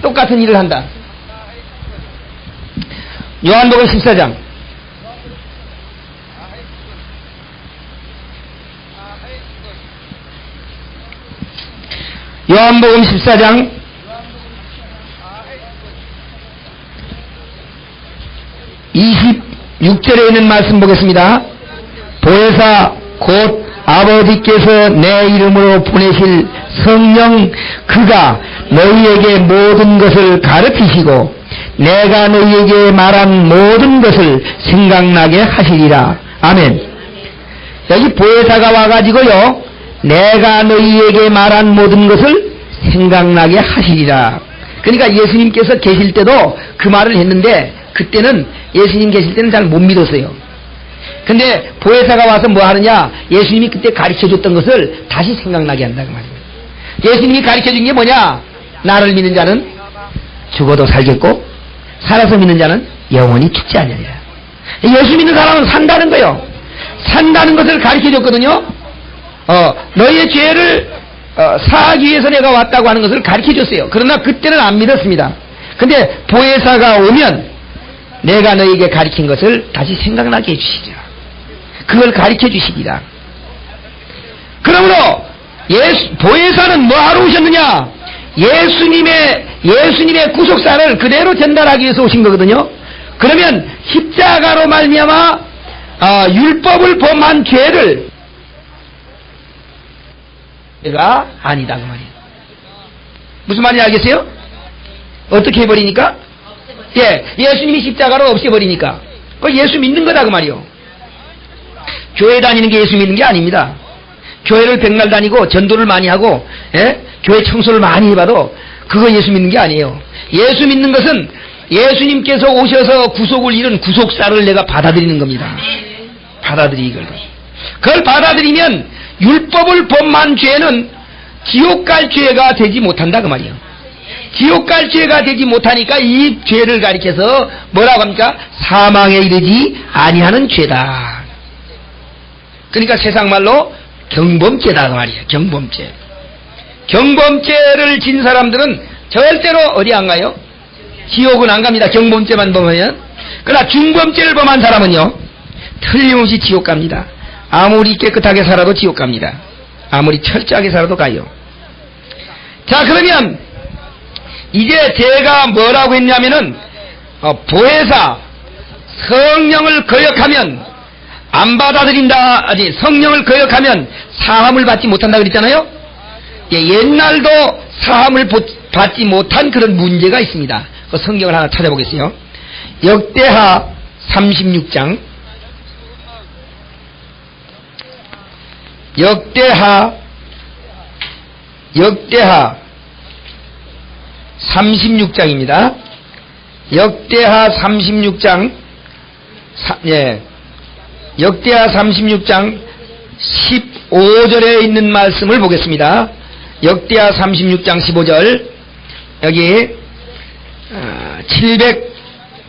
똑같은 일을 한다. 요한복음 14장 요한복음 14장 26절에 있는 말씀 보겠습니다. 보혜사 곧 아버지께서 내 이름으로 보내실 성령 그가 너희에게 모든 것을 가르치시고 내가 너희에게 말한 모든 것을 생각나게 하시리라. 아멘. 여기 보혜사가 와가지고요, 내가 너희에게 말한 모든 것을 생각나게 하시리라. 그러니까 예수님께서 계실 때도 그 말을 했는데 그때는 예수님 계실 때는 잘 못 믿었어요. 근데 보혜사가 와서 뭐 하느냐, 예수님이 그때 가르쳐줬던 것을 다시 생각나게 한다고 말입니다. 예수님이 가르쳐준 게 뭐냐, 나를 믿는 자는 죽어도 살겠고 살아서 믿는 자는 영원히 죽지 않으리라. 예수 믿는 사람은 산다는 거요. 산다는 것을 가르쳐줬거든요. 너희의 죄를 사하기 위해서 내가 왔다고 하는 것을 가르쳐줬어요. 그러나 그때는 안 믿었습니다. 근데 보혜사가 오면 내가 너희에게 가르친 것을 다시 생각나게 해주시리라. 그걸 가르쳐주시리라. 그러므로 보혜사는 뭐 하러 오셨느냐, 예수님의 구속사를 그대로 전달하기 위해서 오신 거거든요. 그러면 십자가로 말미암아 율법을 범한 죄를 내가 아니다 그 말이에요. 무슨 말인지 알겠어요? 어떻게 해버리니까? 예, 예수님이 십자가로 없애버리니까 그 예수 믿는 거다 그 말이요. 교회 다니는 게 예수 믿는 게 아닙니다. 교회를 백날 다니고 전도를 많이 하고, 예? 교회 청소를 많이 해봐도 그거 예수 믿는 게 아니에요. 예수 믿는 것은 예수님께서 오셔서 구속을 이룬 구속사를 내가 받아들이는 겁니다. 받아들이는 걸. 그걸 받아들이면 율법을 범한 죄는 지옥 갈 죄가 되지 못한다 그 말이에요. 지옥 갈 죄가 되지 못하니까 이 죄를 가리켜서 뭐라고 합니까? 사망에 이르지 아니하는 죄다. 그러니까 세상 말로 경범죄다 그 말이에요. 경범죄. 경범죄를 진 사람들은 절대로 어디 안 가요? 지옥은 안 갑니다. 경범죄만 범하면. 그러나 중범죄를 범한 사람은요, 틀림없이 지옥 갑니다. 아무리 깨끗하게 살아도 지옥 갑니다. 아무리 철저하게 살아도 가요. 자, 그러면 이제 제가 뭐라고 했냐면은 보혜사 성령을 거역하면 안 받아들인다, 아니 성령을 거역하면 사함을 받지 못한다 그랬잖아요. 예, 옛날도 사함을 받지 못한 그런 문제가 있습니다. 그 성경을 하나 찾아보겠어요. 역대하 36장. 역대하 36장입니다. 역대하 36장, 역대하 36장 15절에 있는 말씀을 보겠습니다. 역대하 36장 15절, 여기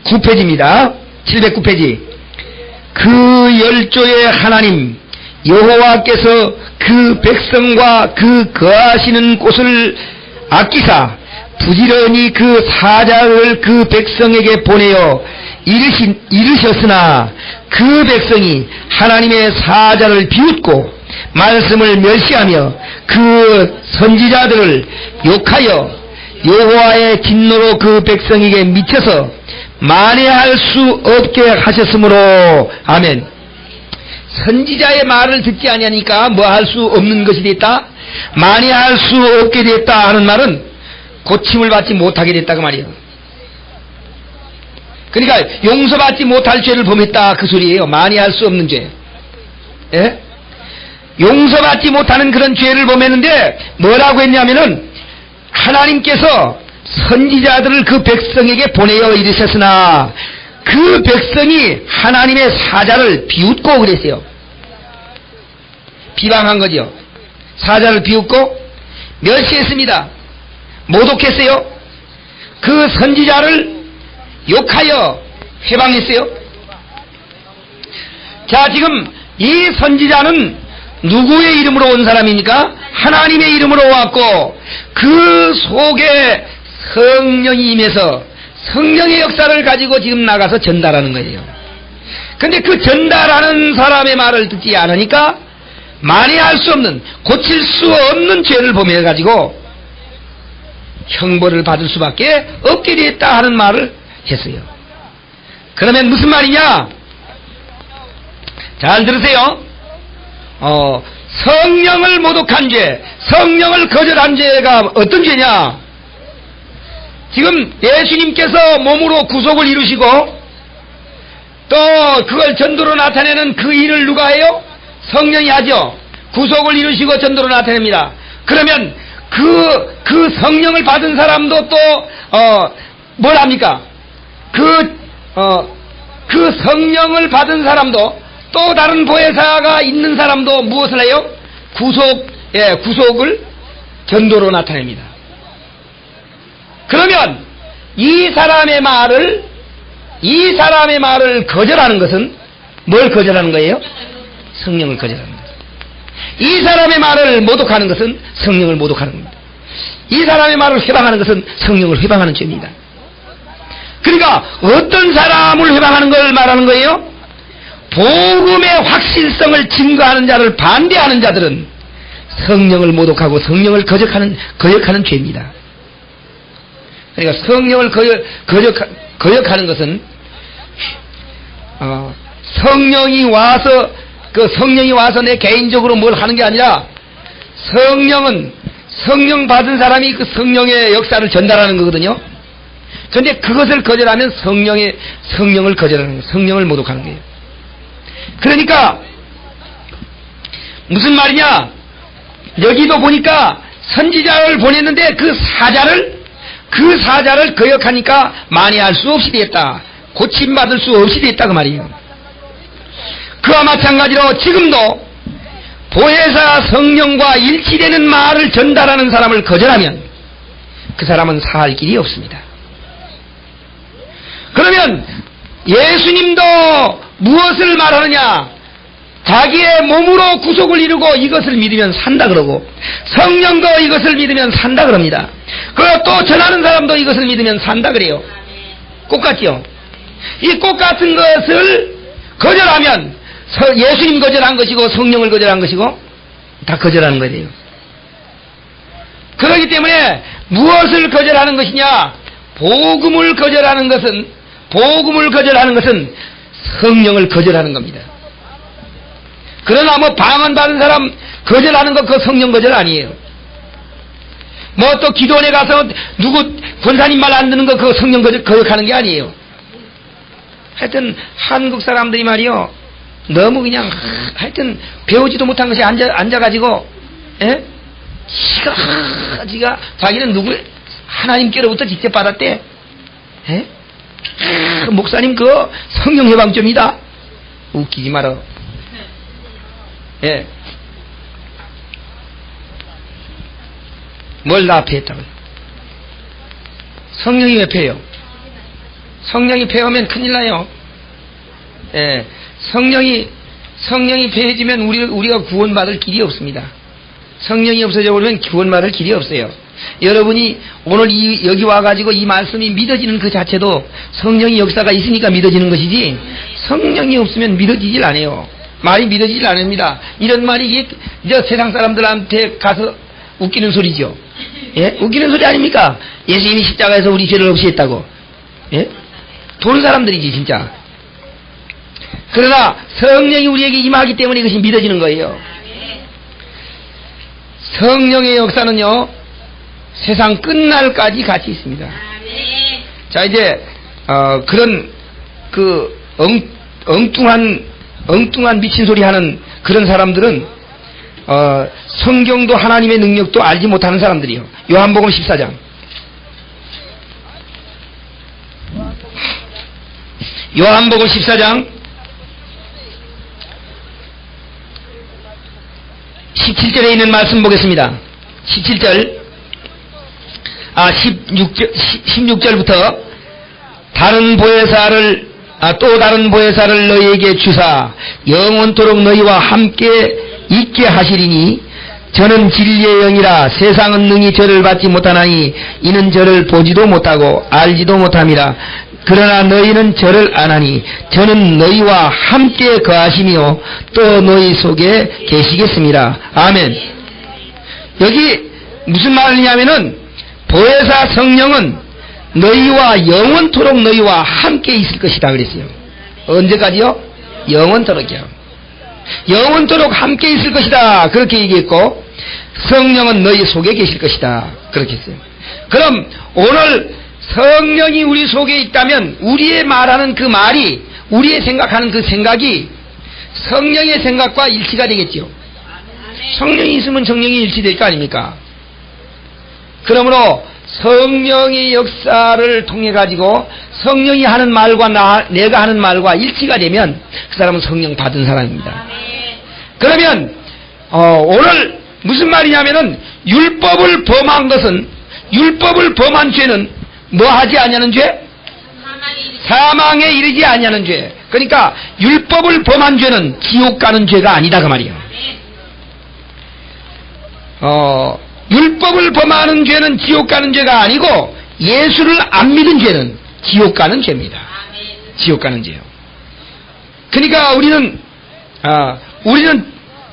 709페이지입니다. 709페이지. 그 열조의 하나님 여호와께서 그 백성과 그 거하시는 곳을 아끼사 부지런히 그 사자를 그 백성에게 보내어 이르셨으나 그 백성이 하나님의 사자를 비웃고 말씀을 멸시하며 그 선지자들을 욕하여 여호와의 진노로 그 백성에게 미쳐서 만회할 수 없게 하셨으므로. 아멘. 선지자의 말을 듣지 아니하니까 뭐 할 수 없는 것이 됐다, 만회할 수 없게 됐다 하는 말은 고침을 받지 못하게 됐다 그 말이에요. 그러니까 용서받지 못할 죄를 범했다 그 소리예요. 만회할 수 없는 죄. 예? 용서받지 못하는 그런 죄를 범했는데 뭐라고 했냐면은 하나님께서 선지자들을 그 백성에게 보내어 이르셨으나 그 백성이 하나님의 사자를 비웃고 그랬어요. 비방한 거죠. 사자를 비웃고 멸시했습니다. 모독했어요. 그 선지자를 욕하여 회방했어요. 자, 지금 이 선지자는 누구의 이름으로 온 사람입니까? 하나님의 이름으로 왔고 그 속에 성령이 임해서 성령의 역사를 가지고 지금 나가서 전달하는 거예요. 근데 그 전달하는 사람의 말을 듣지 않으니까 만회할 수 없는, 고칠 수 없는 죄를 범해가지고 형벌을 받을 수밖에 없게 됐다 하는 말을 했어요. 그러면 무슨 말이냐? 잘 들으세요. 성령을 모독한 죄, 성령을 거절한 죄가 어떤 죄냐? 지금 예수님께서 몸으로 구속을 이루시고 또 그걸 전도로 나타내는 그 일을 누가 해요? 성령이 하죠. 구속을 이루시고 전도로 나타냅니다. 그러면 그 성령을 받은 사람도 또 뭘 합니까? 그 성령을 받은 사람도 또 다른 보혜사가 있는 사람도 무엇을 해요? 구속을 전도로 나타냅니다. 그러면 이 사람의 말을 거절하는 것은 뭘 거절하는 거예요? 성령을 거절하는 거예요. 이 사람의 말을 모독하는 것은 성령을 모독하는 겁니다. 이 사람의 말을 회방하는 것은 성령을 회방하는 죄입니다. 그러니까 어떤 사람을 회방하는 걸 말하는 거예요? 복음의 확실성을 증거하는 자를 반대하는 자들은 성령을 모독하고 성령을 거역하는 죄입니다. 그러니까 성령을 거역하는 것은 성령이 와서 내 개인적으로 뭘 하는 게 아니라 성령 받은 사람이 그 성령의 역사를 전달하는 거거든요. 그런데 그것을 거절하면 성령을 거절하는 거예요. 성령을 모독하는 거예요. 그러니까 무슨 말이냐? 여기도 보니까 선지자를 보냈는데 그 사자를 거역하니까 만회할 수 없이 되었다. 고침받을 수 없이 되었다 그 말이에요. 그와 마찬가지로 지금도 보혜사 성령과 일치되는 말을 전달하는 사람을 거절하면 그 사람은 살 길이 없습니다. 그러면 예수님도 무엇을 말하느냐? 자기의 몸으로 구속을 이루고 이것을 믿으면 산다 그러고, 성령도 이것을 믿으면 산다 그럽니다. 그리고 또 전하는 사람도 이것을 믿으면 산다 그래요. 똑같죠? 이 똑같은 것을 거절하면 예수님 거절한 것이고 성령을 거절한 것이고 다 거절하는 거예요. 그렇기 때문에 무엇을 거절하는 것이냐? 복음을 거절하는 것은 성령을 거절하는 겁니다. 그러나 뭐 방언 받은 사람 거절하는 것, 그 성령 거절 아니에요. 뭐 또 기도원에 가서 누구 권사님 말 안 듣는 거, 그 성령 거역하는 게 아니에요. 하여튼 한국 사람들이 말이요, 너무 그냥 하여튼 배우지도 못한 것이 앉아가지고, 지가 자기는 누구 하나님께로부터 직접 받았대. 목사님 그 성령 해방점이다. 웃기지 마라. 뭘 다 패했다고요? 성령이 왜 패요? 성령이 패하면 큰일 나요. 성령이 패해지면 우리가 구원받을 길이 없습니다. 성령이 없어져 버리면 구원받을 길이 없어요. 여러분이 오늘 여기 와가지고 이 말씀이 믿어지는 그 자체도 성령의 역사가 있으니까 믿어지는 것이지, 성령이 없으면 믿어지질 않아요. 말이 믿어지질 않습니다. 이런 말이 이제 세상 사람들한테 가서 웃기는 소리죠. 웃기는 소리 아닙니까? 예수님이 십자가에서 우리 죄를 없이 했다고. 도는 사람들이지 진짜. 그러나 성령이 우리에게 임하기 때문에 이것이 믿어지는 거예요. 성령의 역사는요, 세상 끝날까지 같이 있습니다. 자, 이제 그런 그 엉뚱한 미친 소리 하는 그런 사람들은 성경도 하나님의 능력도 알지 못하는 사람들이요. 요한복음 14장. 요한복음 14장 17절에 있는 말씀 보겠습니다. 17절 16절부터 또 다른 보혜사를 너희에게 주사 영원토록 너희와 함께 있게 하시리니 저는 진리의 영이라 세상은 능히 저를 받지 못하나니 이는 저를 보지도 못하고 알지도 못함이라. 그러나 너희는 저를 아나니 저는 너희와 함께 거하시며 또 너희 속에 계시겠습니다. 아멘. 여기 무슨 말이냐면은 보혜사 성령은 너희와 영원토록 너희와 함께 있을 것이다 그랬어요. 언제까지요? 영원토록이요. 영원토록 함께 있을 것이다. 그렇게 얘기했고, 성령은 너희 속에 계실 것이다. 그렇게 했어요. 그럼 오늘 성령이 우리 속에 있다면 우리의 말하는 그 말이, 우리의 생각하는 그 생각이 성령의 생각과 일치가 되겠지요. 성령이 있으면 성령이 일치될 거 아닙니까? 그러므로 성령의 역사를 통해 가지고 성령이 하는 말과 내가 하는 말과 일치가 되면 그 사람은 성령 받은 사람입니다. 그러면 오늘 무슨 말이냐면은, 율법을 범한 것은, 율법을 범한 죄는 뭐 하지 아니하는 죄? 사망에 이르지 아니하는 죄. 그러니까 율법을 범한 죄는 지옥 가는 죄가 아니다 그 말이에요. 율법을 범하는 죄는 지옥 가는 죄가 아니고, 예수를 안 믿은 죄는 지옥 가는 죄입니다. 지옥 가는 죄요. 그러니까 우리는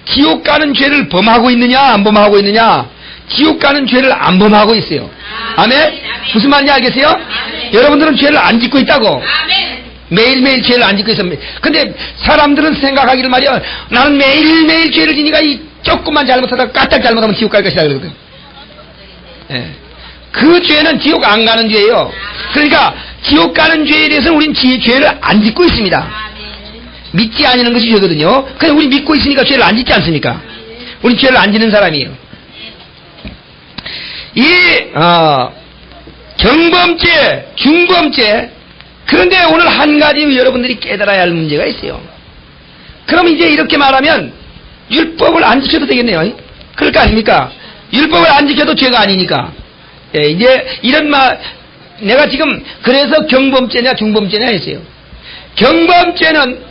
지옥 가는 죄를 범하고 있느냐 안 범하고 있느냐? 지옥 가는 죄를 안 범하고 있어요. 아멘? 무슨 말인지 알겠어요? 여러분들은 죄를 안 짓고 있다고. 매일매일 죄를 안 짓고 있습니다. 근데 사람들은 생각하기를 말이야, 나는 매일매일 죄를 지니까 이 조금만 잘못하다가 까딱 잘못하면 지옥 갈 것이다 그러거든. 예. 그 죄는 지옥 안 가는 죄예요. 그러니까 지옥 가는 죄에 대해서는 우린 죄를 안 짓고 있습니다. 믿지 아니하는 것이 죄거든요. 그냥 우리 믿고 있으니까 죄를 안 짓지 않습니까? 우린 죄를 안 짓는 사람이에요. 이 경범죄, 중범죄. 그런데 오늘 한 가지 여러분들이 깨달아야 할 문제가 있어요. 그럼 이제 이렇게 말하면 율법을 안 지켜도 되겠네요. 그럴 거 아닙니까? 율법을 안 지켜도 죄가 아니니까. 예, 이제 이런 말, 내가 지금 그래서 경범죄냐 중범죄냐 했어요. 경범죄는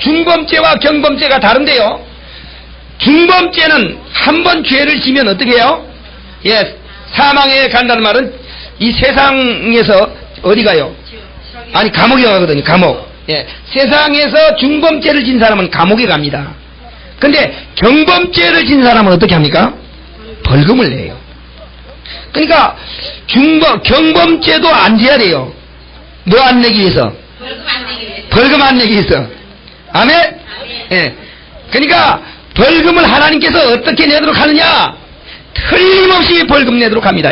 중범죄와 경범죄가 다른데요. 중범죄는 한 번 죄를 지면 어떻게 해요? 예, 사망에 간다는 말은 이 세상에서 어디 가요? 아니, 감옥에 가거든요. 감옥. 예, 세상에서 중범죄를 진 사람은 감옥에 갑니다. 근데 경범죄를 진 사람은 어떻게 합니까? 벌금을 내요. 그러니까 경범죄도 안 지어야 돼요. 뭐 안 내기 위해서? 벌금 안 내기 위해서. 아멘? 예. 그러니까 벌금을 하나님께서 어떻게 내도록 하느냐? 틀림없이 벌금 내도록 합니다.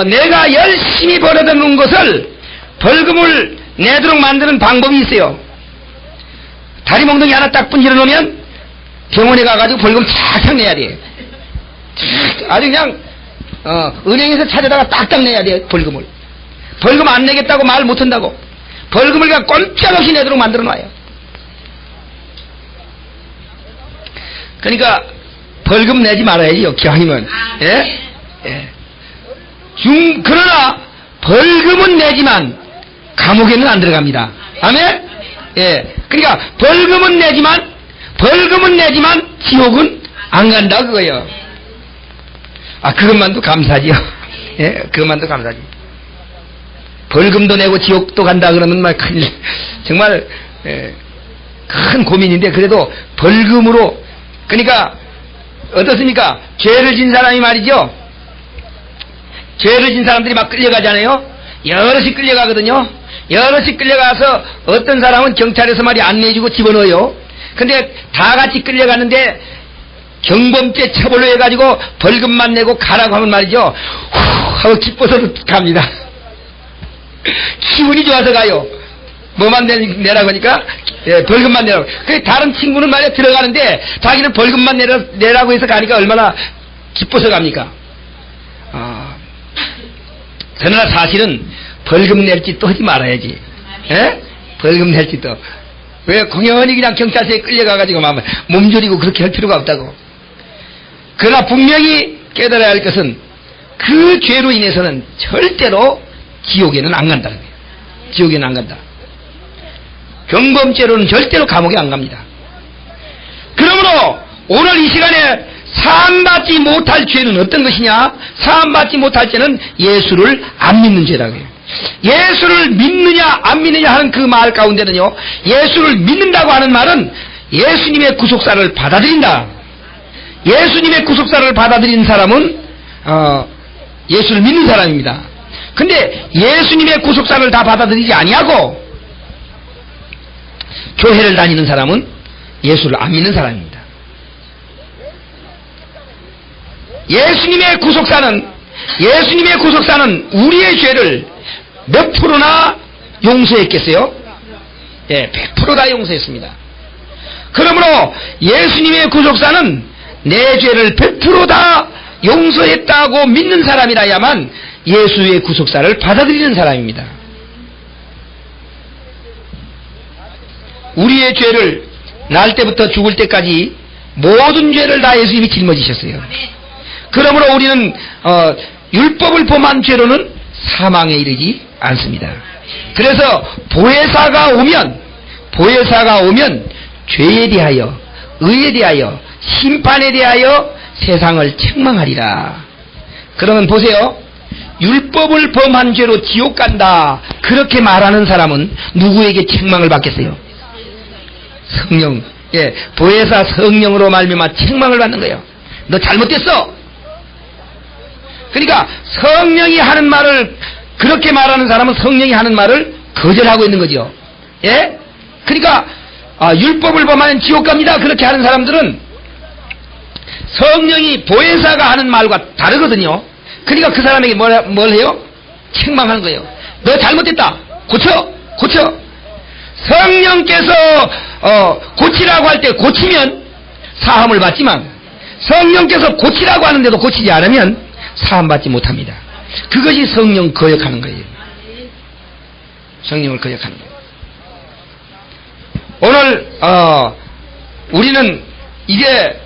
내가 열심히 벌어둔 것을 벌금을 내도록 만드는 방법이 있어요. 다리 몽둥이 하나 딱 분질러 놓으면 병원에 가가지고 벌금 착착 내야 돼. 아주 그냥 은행에서 찾아다가 딱딱 내야 돼. 벌금을. 벌금 안 내겠다고 말 못한다고. 벌금을 그냥 꼼짝없이 내도록 만들어 놔요. 그러니까 벌금 내지 말아야지요. 기왕이면. 예? 예. 그러나 벌금은 내지만 감옥에는 안 들어갑니다. 아멘? 예. 그러니까 벌금은 내지만 지옥은 안 간다 그거예요. 그것만도 감사지요. 예, 그것만도 감사지. 벌금도 내고 지옥도 간다 그러면 막 큰일, 정말 큰 고민인데, 그래도 벌금으로, 그러니까 어떻습니까? 죄를 진 사람이 말이죠. 죄를 진 사람들이 막 끌려가잖아요. 여럿이 끌려가거든요. 여럿이 끌려가서 어떤 사람은 경찰에서 말이 안 내주고 집어넣어요. 근데 다 같이 끌려가는데 경범죄 처벌로 해가지고 벌금만 내고 가라고 하면 말이죠. 후 하고 기뻐서 갑니다. 기분이 좋아서 가요. 뭐만 내라고 하니까, 예, 벌금만 내라고. 그 다른 친구는 말이야 들어가는데 자기는 벌금만 내라고 해서 가니까 얼마나 기뻐서 갑니까? 그러나 사실은 벌금 낼 짓도 하지 말아야지. 예? 벌금 낼 짓도. 왜 공연히 그냥 경찰서에 끌려가가지고 몸조리고 그렇게 할 필요가 없다고. 그러나 분명히 깨달아야 할 것은 그 죄로 인해서는 절대로 지옥에는 안 간다는 거예요. 지옥에는 안 간다. 경범죄로는 절대로 감옥에 안 갑니다. 그러므로 오늘 이 시간에 사함받지 못할 죄는 어떤 것이냐? 사함받지 못할 죄는 예수를 안 믿는 죄라고 해요. 예수를 믿느냐 안 믿느냐 하는 그 말 가운데는요, 예수를 믿는다고 하는 말은 예수님의 구속사를 받아들인다. 예수님의 구속사를 받아들인 사람은 예수를 믿는 사람입니다. 근데 예수님의 구속사를 다 받아들이지 아니하고 교회를 다니는 사람은 예수를 안 믿는 사람입니다. 예수님의 구속사는 우리의 죄를 몇 프로나 용서했겠어요? 예, 100% 다 용서했습니다. 그러므로 예수님의 구속사는 내 죄를 100% 다 용서했다고 믿는 사람이라야만 예수의 구속사를 받아들이는 사람입니다. 우리의 죄를 날 때부터 죽을 때까지 모든 죄를 다 예수님이 짊어지셨어요. 그러므로 우리는 율법을 범한 죄로는 사망에 이르지 않습니다. 그래서 보혜사가 오면 죄에 대하여, 의에 대하여, 심판에 대하여 세상을 책망하리라. 그러면 보세요. 율법을 범한 죄로 지옥 간다, 그렇게 말하는 사람은 누구에게 책망을 받겠어요? 성령, 예, 보혜사 성령으로 말미암아 책망을 받는 거예요. 너 잘못됐어. 그러니까 성령이 하는 말을, 그렇게 말하는 사람은 성령이 하는 말을 거절하고 있는 거죠. 예? 그러니까 율법을 범하면 지옥 갑니다, 그렇게 하는 사람들은 성령이, 보혜사가 하는 말과 다르거든요. 그러니까 그 사람에게 뭘 해요? 책망하는 거예요. 너 잘못됐다, 고쳐. 성령께서 고치라고 할 때 고치면 사함을 받지만, 성령께서 고치라고 하는데도 고치지 않으면 사함 받지 못합니다. 그것이 성령 거역하는 거예요. 성령을 거역하는 거예요. 오늘 우리는 이제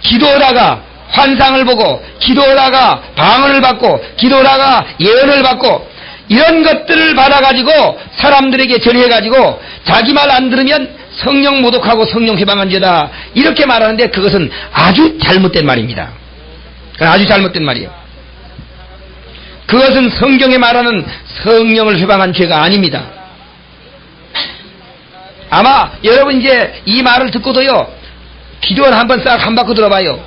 기도하다가 환상을 보고, 기도하다가 방언을 받고, 기도하다가 예언을 받고, 이런 것들을 받아가지고 사람들에게 전해가지고 자기 말 안 들으면 성령 모독하고 성령 회방한 죄다, 이렇게 말하는데 그것은 아주 잘못된 말입니다. 아주 잘못된 말이에요. 그것은 성경에 말하는 성령을 회방한 죄가 아닙니다. 아마 여러분 이제 이 말을 듣고도요, 기도를 한번 싹 한 바퀴 들어봐요.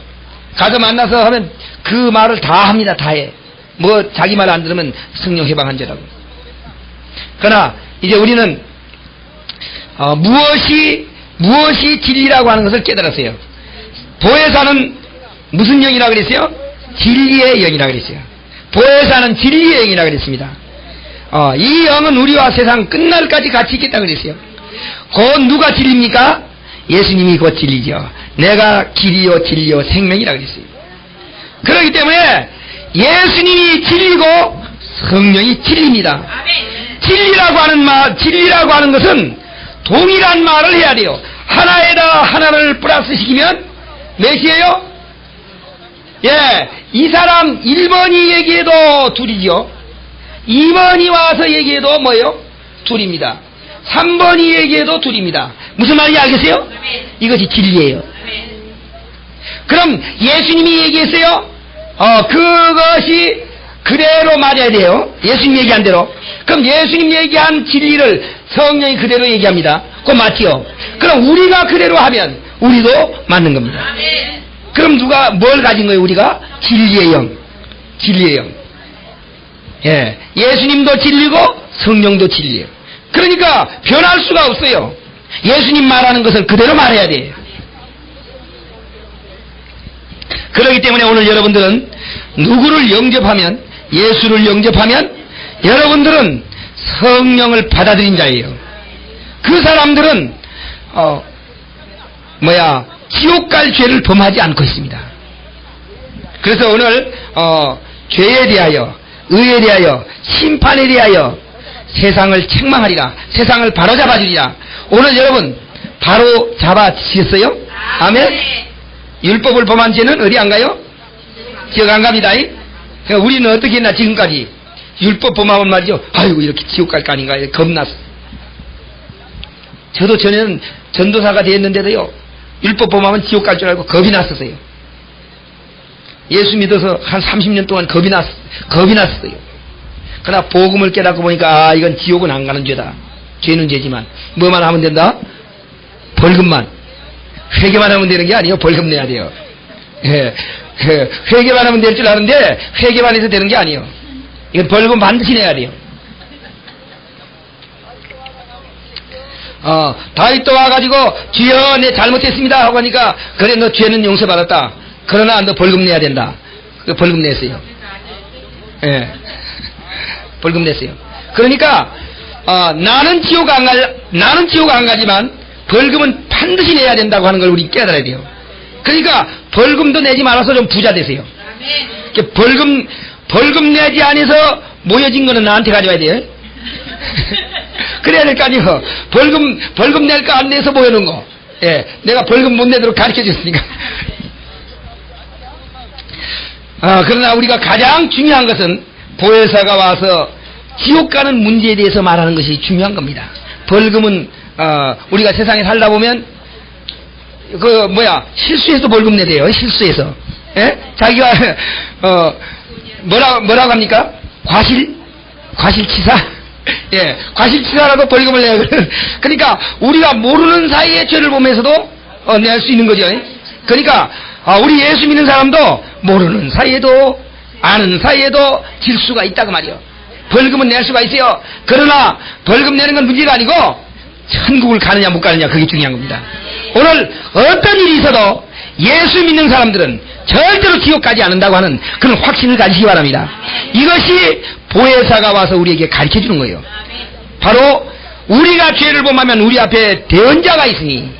가서 만나서 하면 그 말을 다 합니다. 다 해. 뭐 자기 말 안 들으면 성령 해방한 죄라고. 그러나 이제 우리는 무엇이 진리라고 하는 것을 깨달았어요. 보혜사는 무슨 영이라 그랬어요? 진리의 영이라 그랬어요. 보혜사는 진리의 영이라 그랬습니다. 이 영은 우리와 세상 끝날까지 같이 있겠다 그랬어요. 곧 누가 진리입니까? 예수님이 곧 진리죠. 내가 길이요 진리요 생명이라 그랬어요. 그렇기 때문에 예수님이 진리고 성령이 진리입니다. 진리라고 하는 것은 동일한 말을 해야 돼요. 하나에다 하나를 플러스 시키면 몇이에요? 예, 이 사람 1번이 얘기해도 둘이죠. 2번이 와서 얘기해도 뭐예요? 둘입니다. 3번이 얘기해도 둘입니다. 무슨 말인지 알겠어요? 이것이 진리예요. 그럼 예수님이 얘기했어요? 그것이 그대로 맞아야 돼요. 예수님 얘기한 대로. 그럼 예수님 얘기한 진리를 성령이 그대로 얘기합니다. 그거 맞지요? 그럼 우리가 그대로 하면 우리도 맞는 겁니다. 그럼 누가 뭘 가진 거예요? 우리가 진리의 영. 진리의 영. 예, 예수님도 진리고 성령도 진리예요. 그러니까 변할 수가 없어요. 예수님 말하는 것을 그대로 말해야 돼요. 그렇기 때문에 오늘 여러분들은 누구를 영접하면, 예수를 영접하면 여러분들은 성령을 받아들인 자예요. 그 사람들은 지옥 갈 죄를 범하지 않고 있습니다. 그래서 오늘 죄에 대하여, 의에 대하여, 심판에 대하여 세상을 책망하리라, 세상을 바로잡아 주리라. 오늘 여러분 바로 잡아주셨어요? 아멘? 율법을 범한 죄는 어디 안 가요? 지옥 안 갑니다. 그러니까 우리는 어떻게 했나 지금까지? 율법 범하면 말이죠, 아이고 이렇게 지옥 갈 거 아닌가 겁났어. 저도 전에는 전도사가 되었는데도요, 율법 범하면 지옥 갈 줄 알고 겁이 났었어요. 예수 믿어서 한 30년 동안 겁이 났어요. 그러나 복음을 깨닫고 보니까 이건 지옥은 안 가는 죄다. 죄는 죄지만 뭐만 하면 된다? 벌금만. 회개만 하면 되는 게 아니에요. 벌금 내야 돼요. 예, 회개만 하면 될 줄 아는데 회개만 해서 되는 게 아니에요. 이건 벌금 반드시 내야 돼요. 다윗도 와가지고 주여 내 잘못했습니다 하고 하니까 그래 너 죄는 용서받았다. 그러나 너 벌금 내야 된다. 그 벌금 냈어요. 예. 벌금 냈어요. 그러니까 나는 지옥 안 가지만 벌금은 반드시 내야 된다고 하는 걸 우리 깨달아야 돼요. 그러니까 벌금도 내지 말아서 좀 부자 되세요. 벌금 내지 않아서 모여진 거는 나한테 가져와야 돼요. 그래야 될 거 아니에요. 벌금 낼 거 안 내서 모여놓은 거. 예, 내가 벌금 못 내도록 가르쳐 줬으니까. 그러나 우리가 가장 중요한 것은 보혜사가 와서 지옥 가는 문제에 대해서 말하는 것이 중요한 겁니다. 벌금은 우리가 세상에 살다 보면 실수해서 벌금 내대요. 실수해서. 예? 자기가 뭐라고 합니까? 과실치사. 예, 과실치사라도 벌금을 내요. 그러니까 우리가 모르는 사이에 죄를 보면서도 낼 수 있는 거죠. 그러니까 우리 예수 믿는 사람도 모르는 사이에도 아는 사이에도 질 수가 있다고 말이요. 벌금은 낼 수가 있어요. 그러나 벌금 내는 건 문제가 아니고 천국을 가느냐 못 가느냐 그게 중요한 겁니다. 오늘 어떤 일이 있어도 예수 믿는 사람들은 절대로 지옥 가지 않는다고 하는 그런 확신을 가지시기 바랍니다. 이것이 보혜사가 와서 우리에게 가르쳐 주는 거예요. 바로 우리가 죄를 범하면 우리 앞에 대언자가 있으니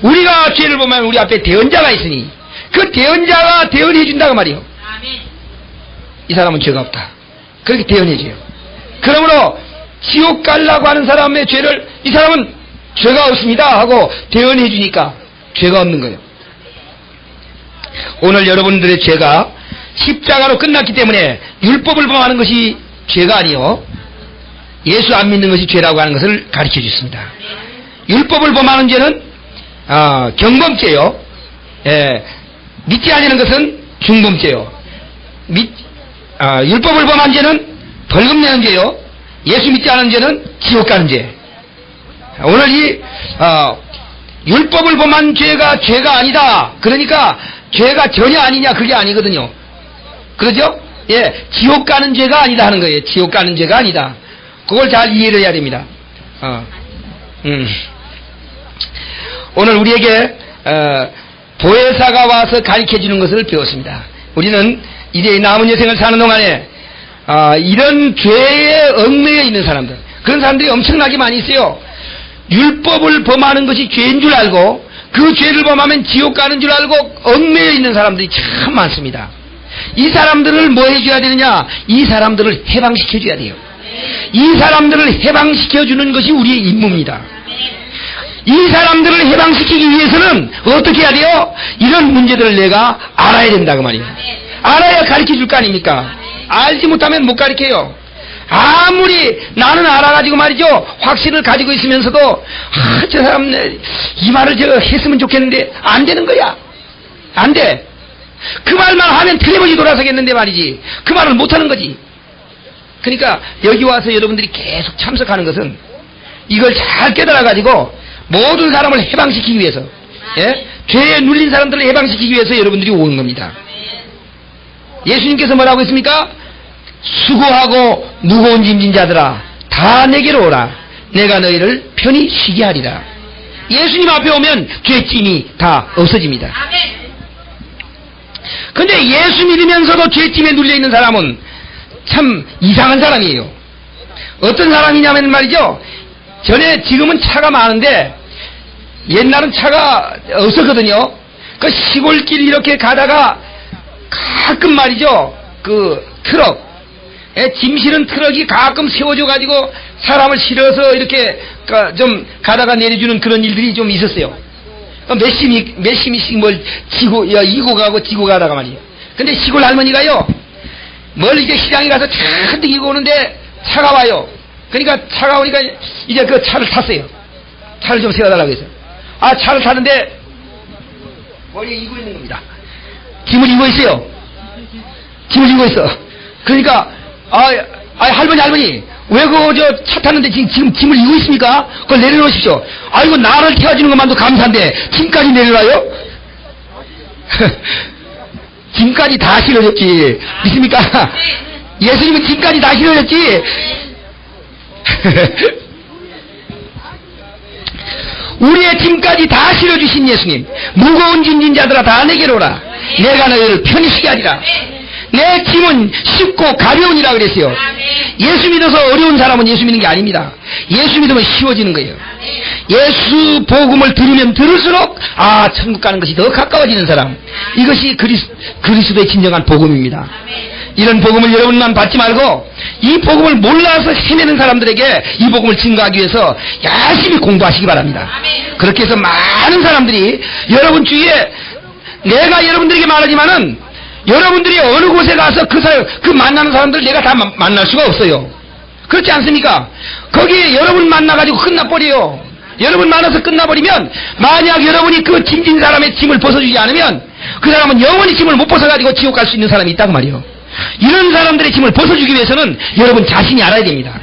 우리가 죄를 범하면 우리 앞에 대언자가 있으니 그 대언자가 대언해 준다고 말이에요. 이 사람은 죄가 없다. 그렇게 대언해 줘요. 그러므로 지옥 가려고 하는 사람의 죄를 이 사람은 죄가 없습니다 하고 대언해 주니까 죄가 없는 거예요. 오늘 여러분들의 죄가 십자가로 끝났기 때문에 율법을 범하는 것이 죄가 아니요 예수 안 믿는 것이 죄라고 하는 것을 가르쳐 주십니다. 율법을 범하는 죄는 경범죄요. 예, 믿지 않는 것은 중범죄요. 율법을 범한 죄는 벌금 내는 죄요. 예수 믿지 않은 죄는 지옥 가는 죄. 오늘 이 율법을 범한 죄가 아니다. 그러니까 죄가 전혀 아니냐 그게 아니거든요. 그러죠? 예, 지옥 가는 죄가 아니다 하는 거예요. 지옥 가는 죄가 아니다. 그걸 잘 이해를 해야 됩니다. 오늘 우리에게 보혜사가 와서 가르쳐주는 것을 배웠습니다. 우리는 이제 남은 여생을 사는 동안에 이런 죄에 얽매여 있는 사람들, 그런 사람들이 엄청나게 많이 있어요. 율법을 범하는 것이 죄인 줄 알고 그 죄를 범하면 지옥 가는 줄 알고 얽매여 있는 사람들이 참 많습니다. 이 사람들을 뭐 해줘야 되느냐? 이 사람들을 해방시켜줘야 돼요. 이 사람들을 해방시켜주는 것이 우리의 임무입니다. 이 사람들을 해방시키기 위해서는 어떻게 해야 돼요? 이런 문제들을 내가 알아야 된다고 말이에요. 알아야 가르쳐줄 거 아닙니까? 알지 못하면 못 가르쳐요. 아무리 나는 알아가지고 말이죠, 확신을 가지고 있으면서도 저 사람 이 말을 제가 했으면 좋겠는데 안 되는 거야. 안 돼. 그 말만 하면 틀림없이 돌아서겠는데 말이지, 그 말을 못하는 거지. 그러니까 여기 와서 여러분들이 계속 참석하는 것은 이걸 잘 깨달아가지고 모든 사람을 해방시키기 위해서, 예? 죄에 눌린 사람들을 해방시키기 위해서 여러분들이 오는 겁니다. 예수님께서 뭐라고 했습니까? 수고하고 무거운 짐진 자들아 다 내게로 오라. 내가 너희를 편히 쉬게 하리라. 예수님 앞에 오면 죄짐이 다 없어집니다. 근데 예수 믿으면서도 죄짐에 눌려있는 사람은 참 이상한 사람이에요. 어떤 사람이냐면 말이죠, 지금은 차가 많은데 옛날은 차가 없었거든요. 그 시골길 이렇게 가다가 가끔 말이죠, 그 트럭, 짐 실은 트럭이 가끔 세워져가지고 사람을 실어서 이렇게 좀 가다가 내려주는 그런 일들이 좀 있었어요. 몇 심이씩 뭘 이고 가고 지고 가다가 말이에요. 근데 시골 할머니가요, 멀리 이제 시장에 가서 잔뜩 이고 오는데 차가 와요. 그러니까 차가 오니까 이제 그 차를 탔어요. 차를 좀 세워달라고 해서. 차를 타는데 머리에 이고 있는 겁니다. 짐을 이고 있어요. 짐을 이고 있어. 그러니까 할머니 왜 차 탔는데 지금 짐을 이고 있습니까? 그걸 내려놓으십시오. 아이고, 나를 태워주는 것만도 감사한데 짐까지 내려놔요? 짐까지 다 실어줬지. 믿습니까? 예수님은 짐까지 다 실어줬지. 우리의 짐까지 다 실어주신 예수님, 무거운 짐진 자들아 다 내게로 오라. 내가 너희를 편히 쉬게 하리라. 내 짐은 쉽고 가벼우니라 그랬어요. 예수 믿어서 어려운 사람은 예수 믿는 게 아닙니다. 예수 믿으면 쉬워지는 거예요. 예수 복음을 들으면 들을수록 천국 가는 것이 더 가까워지는 사람, 이것이 그리스도의 진정한 복음입니다. 이런 복음을 여러분만 받지 말고 이 복음을 몰라서 헤매는 사람들에게 이 복음을 증거하기 위해서 열심히 공부하시기 바랍니다. 그렇게 해서 많은 사람들이 여러분 주위에, 내가 여러분들에게 말하지만은 여러분들이 어느 곳에 가서 그 만나는 사람들 내가 다 만날 수가 없어요. 그렇지 않습니까? 거기에 여러분 만나가지고 끝나버려요. 여러분 만나서 끝나버리면, 만약 여러분이 그 짐진 사람의 짐을 벗어주지 않으면 그 사람은 영원히 짐을 못 벗어가지고 지옥 갈 수 있는 사람이 있다고 말이에요. 이런 사람들의 짐을 벗어주기 위해서는 여러분 자신이 알아야 됩니다.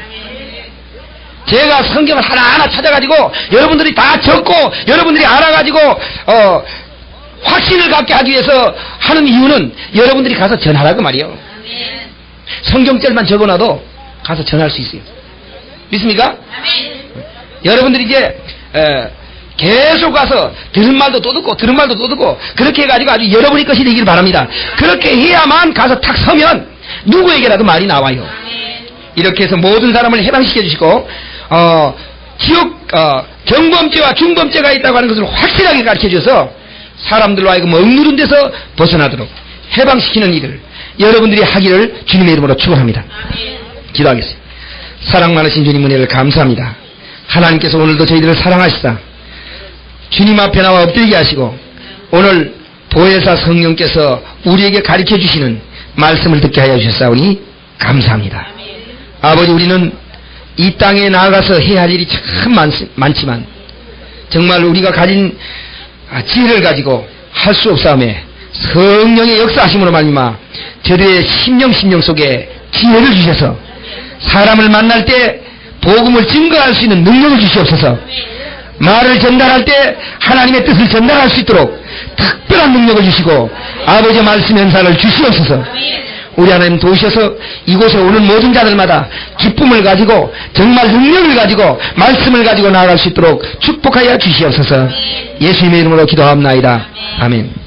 제가 성경을 하나하나 찾아가지고 여러분들이 다 적고 여러분들이 알아가지고 확신을 갖게 하기 위해서 하는 이유는 여러분들이 가서 전하라고 말이에요. 성경절만 적어놔도 가서 전할 수 있어요. 믿습니까? 여러분들이 이제 계속 가서 들은 말도 또 듣고 들은 말도 또 듣고 그렇게 해가지고 아주 여러분의 것이 되기를 바랍니다. 그렇게 해야만 가서 탁 서면 누구에게라도 말이 나와요. 이렇게 해서 모든 사람을 해방시켜 주시고 지옥 경범죄와 중범죄가 있다고 하는 것을 확실하게 가르쳐 주셔서 사람들로 하여금 억누른 데서 벗어나도록 해방시키는 일을 여러분들이 하기를 주님의 이름으로 축원합니다. 기도하겠습니다. 사랑 많으신 주님 은혜를 감사합니다. 하나님께서 오늘도 저희들을 사랑하시다 주님 앞에 나와 엎드리게 하시고 오늘 보혜사 성령께서 우리에게 가르쳐 주시는 말씀을 듣게 하여 주셨사오니 감사합니다. 아버지, 우리는 이 땅에 나아가서 해야 할 일이 참 많지만 정말 우리가 가진 지혜를 가지고 할 수 없사오매 성령의 역사하심으로 말미암아 저들의 심령 속에 지혜를 주셔서 사람을 만날 때 복음을 증거할 수 있는 능력을 주시옵소서. 말을 전달할 때 하나님의 뜻을 전달할 수 있도록 특별한 능력을 주시고 아버지의 말씀 연사를 주시옵소서. 우리 하나님 도우셔서 이곳에 오는 모든 자들마다 기쁨을 가지고 정말 능력을 가지고 말씀을 가지고 나아갈 수 있도록 축복하여 주시옵소서. 예수님의 이름으로 기도합나이다. 아멘.